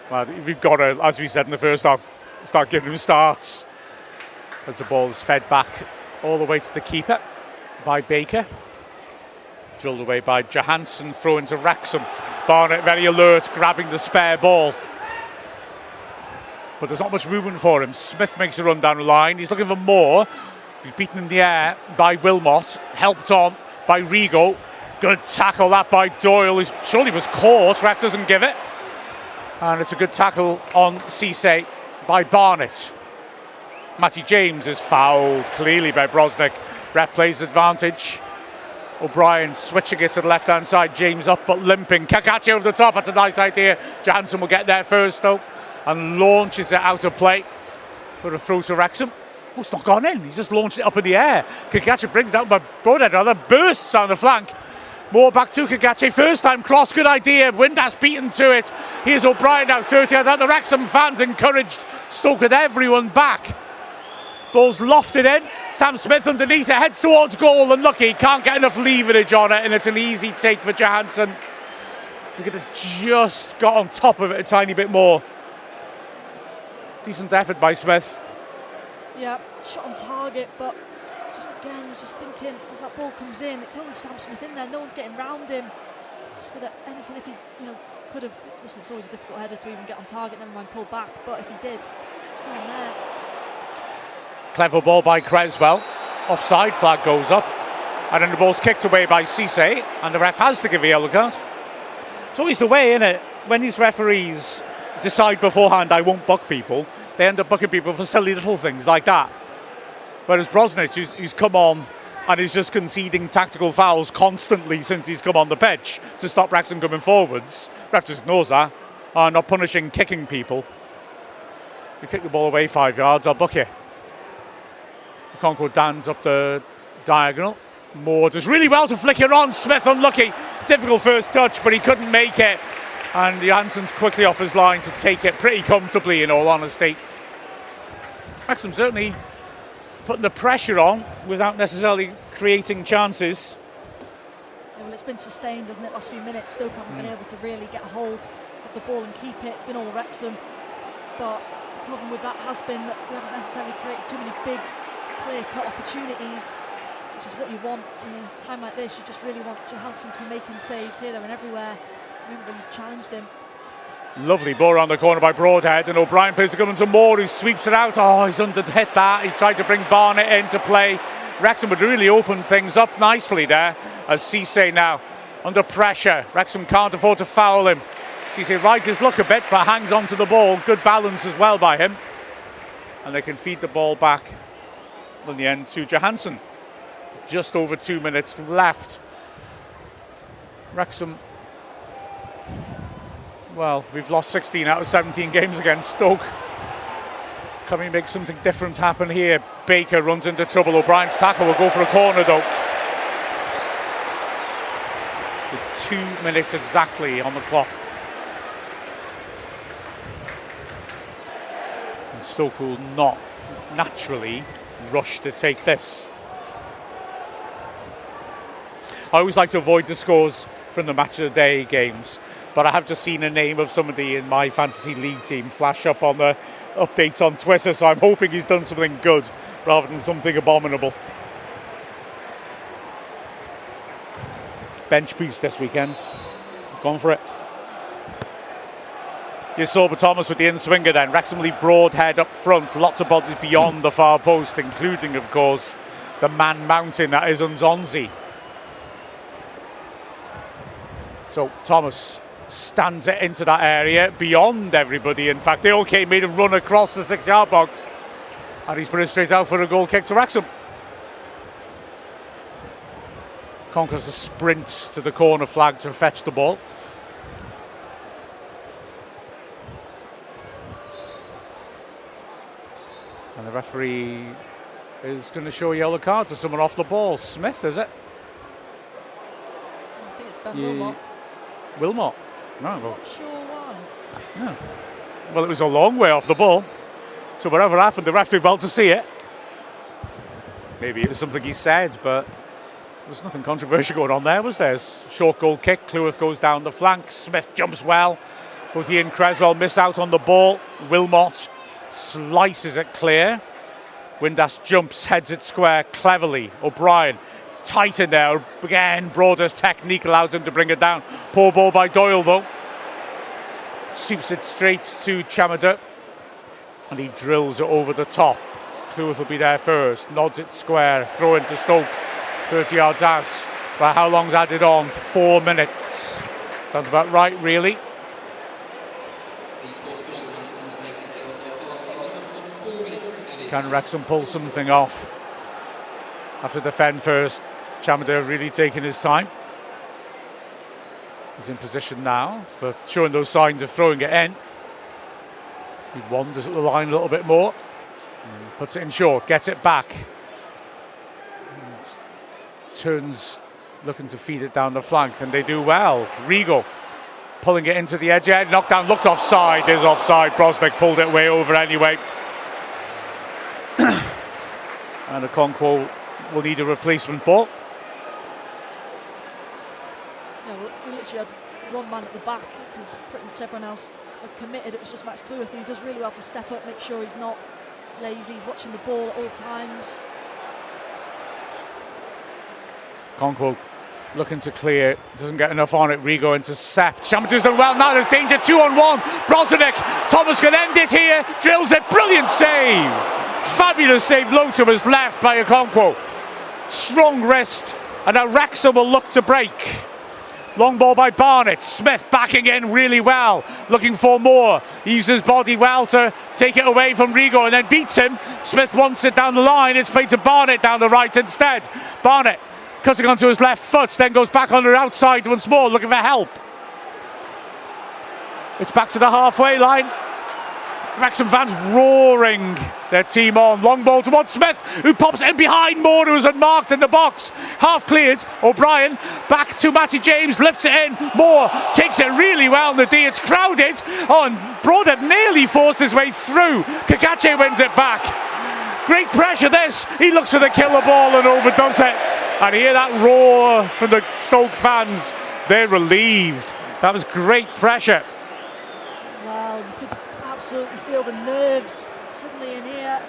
well, we've got to, as we said in the first half, start giving him starts. As the ball is fed back all the way to the keeper by Baker. Drilled away by Johansson, throw into Wrexham. Barnett very alert, grabbing the spare ball. But there's not much movement for him. Smith makes a run down the line. He's looking for more. He's beaten in the air by Wilmot, helped on by Rigo. Good tackle that by Doyle, who surely was caught. Ref doesn't give it. And it's a good tackle on Cisse by Barnett. Matty James is fouled clearly by Brosnik. Ref plays advantage. O'Brien switching it to the left-hand side. James up but limping. Kakache over the top. That's a nice idea. Johansson will get there first though and launches it out of play for a throw to Wrexham. Oh, it's not gone in. He's just launched it up in the air. Kakache brings it down by Broadhead. Rather bursts down the flank. More back to Kakache. First time cross. Good idea. Windass beaten to it. Here's O'Brien now. 30 out. The Wrexham fans encouraged Stoke with everyone back. Ball's lofted in. Sam Smith underneath it. Heads towards goal. And lucky. Can't get enough leverage on it. And it's an easy take for Johansson. If we could have just got on top of it a tiny bit more. Decent effort by Smith. Yeah, shot on target, but just again, you're just thinking as that ball comes in, it's only Sam Smith in there, no one's getting round him. Just for that, anything if he, could have. Listen, it's always a difficult header to even get on target, never mind pull back. But if he did, there's no one there. Clever ball by Creswell. Offside flag goes up, and then the ball's kicked away by Cisse, and the ref has to give a yellow card. It's always the way, isn't it? When these referees decide beforehand, I won't buck people, they end up bucking people for silly little things like that. Whereas Brosnic, who's come on and is just conceding tactical fouls constantly since he's come on the pitch to stop Wrexham coming forwards. Ref just knows that. Not punishing kicking people. You kick the ball away 5 yards, I'll buck you. Concord Dan's up the diagonal. Moore does really well to flick it on. Smith unlucky. Difficult first touch, but he couldn't make it. And Johansson's quickly off his line to take it pretty comfortably, in all honesty. Wrexham certainly putting the pressure on without necessarily creating chances. Yeah, well, it's been sustained, hasn't it? Last few minutes, Stoke haven't been able to really get a hold of the ball and keep it. It's been all Wrexham. But the problem with that has been that we haven't necessarily created too many big, clear-cut opportunities, which is what you want in a time like this. You just really want Johansson to be making saves here, there and everywhere. We haven't really challenged him. Lovely ball around the corner by Broadhead, and O'Brien plays the gun into Moore, who sweeps it out. Oh, he's hit that. He tried to bring Barnett into play. Wrexham would really open things up nicely there, as Cisse now under pressure. Wrexham can't afford to foul him. Cisse rides his luck a bit, but hangs on to the ball. Good balance as well by him. And they can feed the ball back in the end to Johansson. Just over 2 minutes left. Wrexham, well, we've lost 16 out of 17 games against Stoke. Can we make something different happen here? Baker runs into trouble. O'Brien's tackle will go for a corner though. With 2 minutes exactly on the clock. And Stoke will not naturally rush to take this. I always like to avoid the scores from the match of the day games, but I have just seen a name of somebody in my fantasy league team flash up on the updates on Twitter, so I'm hoping he's done something good rather than something abominable. Bench boost this weekend. I've gone for it. You saw Thomas with the in-swinger then. Wrexham leave Broadhead up front. Lots of bodies beyond the far post, including, of course, the man mountain that is Nzonzi. So Thomas stands it into that area beyond everybody. In fact, they all made a run across the 6-yard box, and he's put it straight out for a goal kick to Wrexham. Conquers the sprint to the corner flag to fetch the ball. And the referee is going to show a yellow card to someone off the ball. Smith, is it? I think it's Ben Wilmot. Wilmot? No. Not sure why. No. Well, it was a long way off the ball. So whatever happened, the ref did well to see it. Maybe it was something he said, but there's nothing controversial going on there, was there? Short goal kick, Cleworth goes down the flank, Smith jumps well. Both he and Creswell miss out on the ball. Wilmot slices it clear. Windass jumps, heads it square cleverly. O'Brien, it's tight in there. Again, Broader's technique allows him to bring it down. Poor ball by Doyle though. Sweeps it straight to Chamada, and he drills it over the top. Cleworth will be there first, nods it square, throw into Stoke, 30 yards out. But how long's added on? 4 minutes. Sounds about right, really. Can Wrexham pull something off? After defend first, Chamada really taking his time. He's in position now, but showing those signs of throwing it in. He wanders up the line a little bit more. Puts it in short, gets it back. And turns, looking to feed it down the flank, and they do well. Rigo pulling it into the edge. Yeah, knocked down, looked offside. There's offside. Brosnick pulled it way over anyway. And Okonkwo will need a replacement ball. Yeah, well, we literally had one man at the back because pretty much everyone else had committed. It was just Max Cleworth, and he does really well to step up, make sure he's not lazy, he's watching the ball at all times. Okonkwo looking to clear, doesn't get enough on it. Rigo intercepts. Chamada's done well. Now there's danger, 2-on-1. Brosnick, Thomas can end it here, drills it, brilliant save. Fabulous save, low to his left by Okonkwo. Strong wrist, and now Wrexham will look to break. Long ball by Barnett. Smith backing in really well, looking for more. He uses his body well to take it away from Rigo and then beats him. Smith wants it down the line. It's played to Barnett down the right instead. Barnett cutting onto his left foot, then goes back on the outside once more, looking for help. It's back to the halfway line. Wrexham fans roaring their team on. Long ball towards Smith, who pops in behind Moore, who's unmarked in the box. Half cleared. O'Brien back to Matty James, lifts it in. Moore takes it really well in the D. It's crowded. Oh, and Broadhead nearly forced his way through. Kakache wins it back. Great pressure this. He looks for the killer ball and overdoes it. And hear that roar from the Stoke fans. They're relieved. That was great pressure. Well, you could absolutely feel the nerves suddenly in here.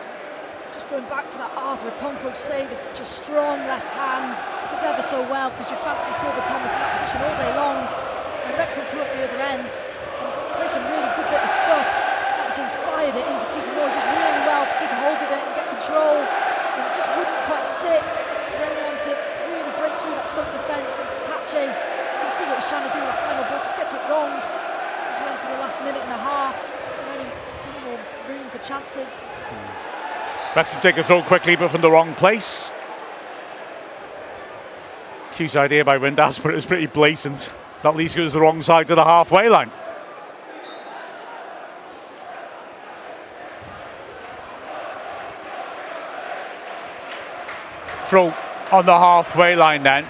Just going back to that Arthur Okonkwo save, it's such a strong left hand. Does ever so well, because you fancy Silver Thomas in that position all day long. And Wrexham come up the other end. And place Wrexham, really good bit of stuff. James fired it into keeper Moore, just really well to keep a hold of it and get control. And it just wouldn't quite sit for anyone to really break through that Stoke defence. And Kache, you can see what he's trying to do with that final ball, just gets it wrong. As we enter the last minute and a half, is there any more room for chances? Wrexham take a throw quickly, but from the wrong place. Cute idea by Windass, but it was pretty blatant. Not least it was the wrong side to the halfway line. Throw on the halfway line then.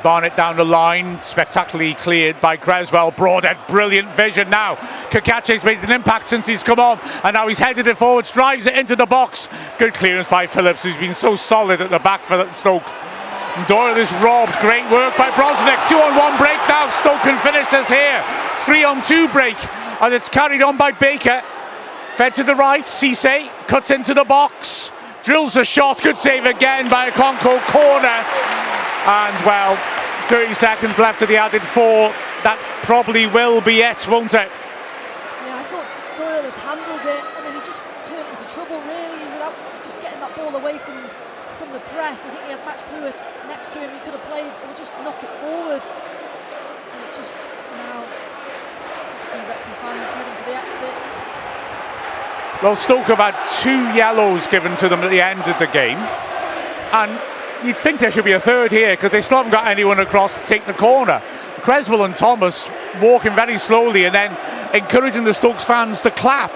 Barnett down the line, spectacularly cleared by Creswell. Broadhead, brilliant vision now. Kakache's made an impact since he's come on, and now he's headed it forwards, drives it into the box. Good clearance by Phillips, who's been so solid at the back for Stoke. Doyle is robbed, great work by Brosnick. 2-on-1 break now, Stoke can finish this here. 3-on-2 break, and it's carried on by Baker. Fed to the right, Cisse cuts into the box. Drills a shot, good save again by a Okonkwo corner. And well, 30 seconds left of the added 4. That probably will be it, won't it? Yeah, I thought Doyle had handled it, and then he just turned into trouble really without just getting that ball away from the press. I think he had Max Cleworth next to him. He could have played or just knock it forward. And it just now, Wrexham fans heading for the exits. Well, Stoke have had 2 yellows given to them at the end of the game, and you'd think there should be a third here because they still haven't got anyone across to take the corner. Creswell and Thomas walking very slowly and then encouraging the Stokes fans to clap.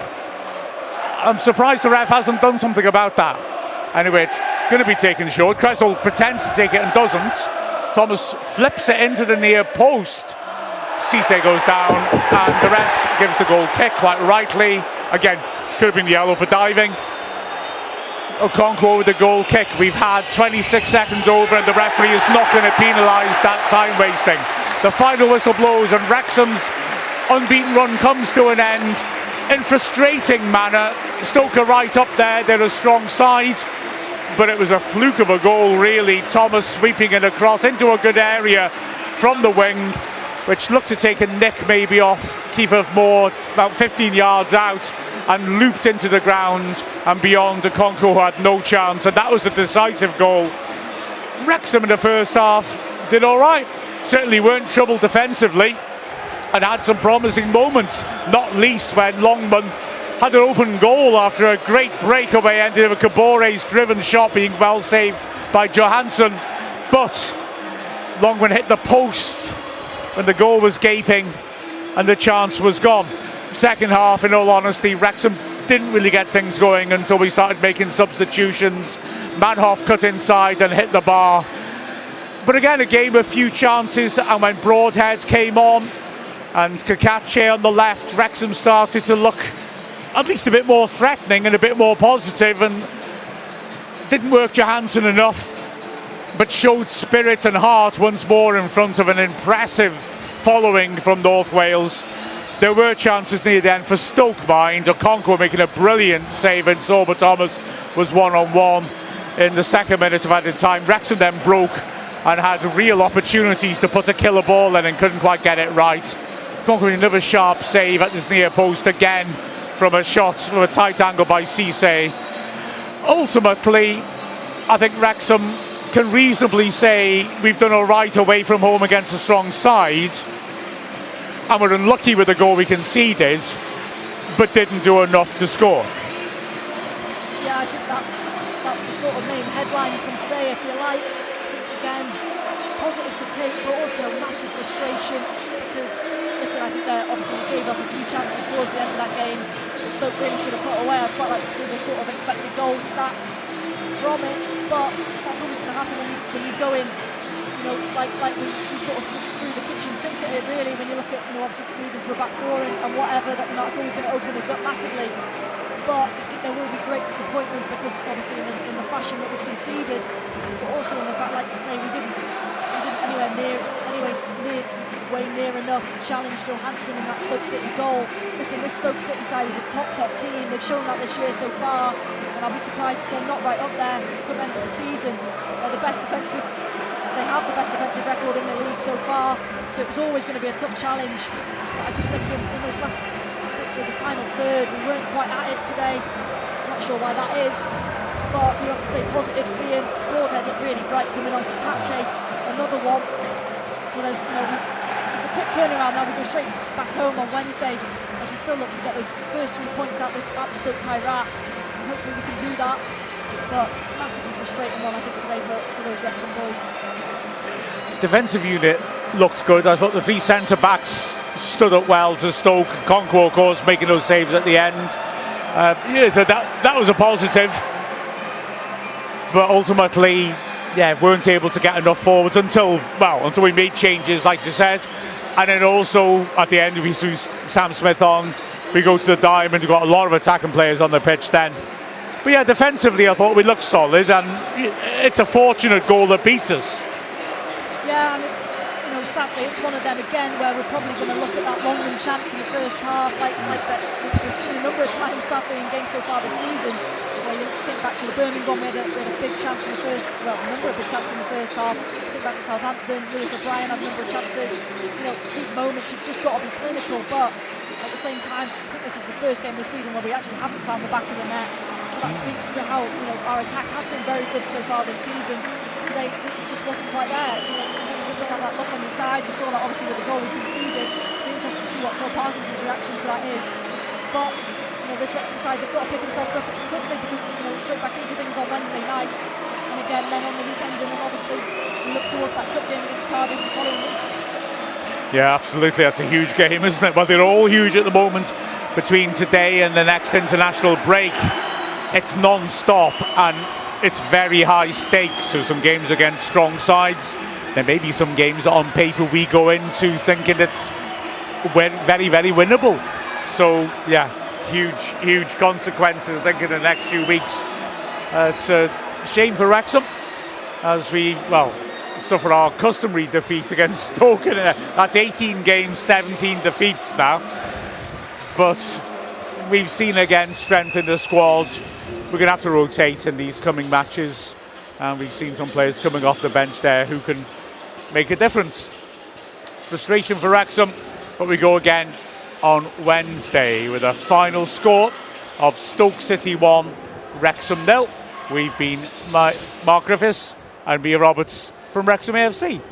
I'm surprised the ref hasn't done something about that. Anyway, it's going to be taken short. Creswell pretends to take it and doesn't. Thomas flips it into the near post. Cisse goes down and the ref gives the goal kick quite rightly. Again, could have been yellow for diving. Okonkwo with the goal kick. We've had 26 seconds over and the referee is not going to penalise that time wasting. The final whistle blows and Wrexham's unbeaten run comes to an end in frustrating manner. Stoke are right up there, they're a strong side, but it was a fluke of a goal really. Thomas sweeping it across into a good area from the wing, which looked to take a nick maybe off Keeper Moore about 15 yards out, and looped into the ground and beyond. Okonkwo had no chance, and that was a decisive goal. Wrexham in the first half did all right, certainly weren't troubled defensively and had some promising moments, not least when Longman had an open goal after a great breakaway, ended with Kabore's driven shot being well saved by Johansson, but Longman hit the post when the goal was gaping and the chance was gone. Second half, in all honesty, Wrexham didn't really get things going until we started making substitutions. Manhoff cut inside and hit the bar. But again, a game of few chances, and when Broadhead came on and Kakache on the left, Wrexham started to look at least a bit more threatening and a bit more positive, and didn't work Johansson enough, but showed spirit and heart once more in front of an impressive following from North Wales. There were chances near the end for Stoke, mind. Okonkwo making a brilliant save, and Sorba Thomas was one-on-one in the second minute of added time. Wrexham then broke and had real opportunities to put a killer ball in and couldn't quite get it right. Okonkwo with another sharp save at this near post again from a shot from a tight angle by Cisse. Ultimately, I think Wrexham can reasonably say we've done all right away from home against a strong side, and we're unlucky with the goal we conceded, but didn't do enough to score. Yeah, I think that's the sort of main headline from today, if you like. Again, positives to take, but also massive frustration because, listen, I think they obviously gave up a few chances towards the end of that game that Stoke really should have put away. I'd quite like to see the sort of expected goal stats from it, but that's always going to happen when you go in, you know, like we sort of threw the kitchen sink at it really, when you look at, you know, obviously moving to a back four and whatever, that, you know, that's always going to open us up massively. But I think there will be great disappointment because obviously in the fashion that we've conceded, but also in the fact, like you say, we didn't way near enough challenge Johansson in that Stoke City goal. Listen, this Stoke City side is a top team. They've shown that this year so far, and I'll be surprised if they're not right up there come end of the season. They're the best defensive they have the best defensive record in the league so far, so it was always going to be a tough challenge. But I just think in those last bits of the final third, we weren't quite at it today. I'm not sure why that is, but we have to say positives being Broadhead looked really bright coming on from Pache, another one. So there's, it's a quick turnaround now. We go straight back home on Wednesday as we still look to get those first 3 points out the Stoke High Ras. And hopefully we can do that. But massively frustrating one, I think, today for those Wrexham boys. Defensive unit looked good. I thought the 3 centre-backs stood up well to Stoke. Conquo, of course, making those saves at the end. So that was a positive. But ultimately, weren't able to get enough forwards until we made changes, like you said. And then also, at the end, we threw Sam Smith on. We go to the diamond. We've got a lot of attacking players on the pitch then. But defensively, I thought we looked solid, and it's a fortunate goal that beats us. Yeah, and it's, sadly, it's one of them again where we're probably going to look at that long-run chance in the first half, like we've seen a number of times, sadly, in games so far this season. You think back to the Birmingham, we had a big chance in the first, a number of big chances in the first half. Think back to Southampton, Lewis O'Brien had a number of chances. These moments, you've just got to be clinical, but at the same time, I think this is the first game this season where we actually haven't found the back of the net. So that speaks to how our attack has been very good so far this season. Today, it just wasn't quite there. Sometimes just don't have that look on the side. We saw that obviously with the goal we conceded. It'll be interesting to see what Phil Parkinson's reaction to that is. But this Wrexham side, they've got to pick themselves up quickly because straight back into things on Wednesday night, and again then on the weekend, and then obviously we look towards that cup game against Cardiff the following week. Yeah, absolutely. That's a huge game, isn't it? Well, they're all huge at the moment. Between today and the next international break, it's non-stop and it's very high stakes. So some games against strong sides. There may be some games that on paper we go into thinking it's very, very winnable. So huge consequences, I think, in the next few weeks. It's a shame for Wrexham as we suffer our customary defeat against Stoke. That's 18 games, 17 defeats now. But we've seen again strength in the squad. We're going to have to rotate in these coming matches, and we've seen some players coming off the bench there who can make a difference. Frustration for Wrexham, but we go again on Wednesday with a final score of Stoke City 1, Wrexham 0. We've been Mark Griffiths and Mia Roberts from Wrexham AFC.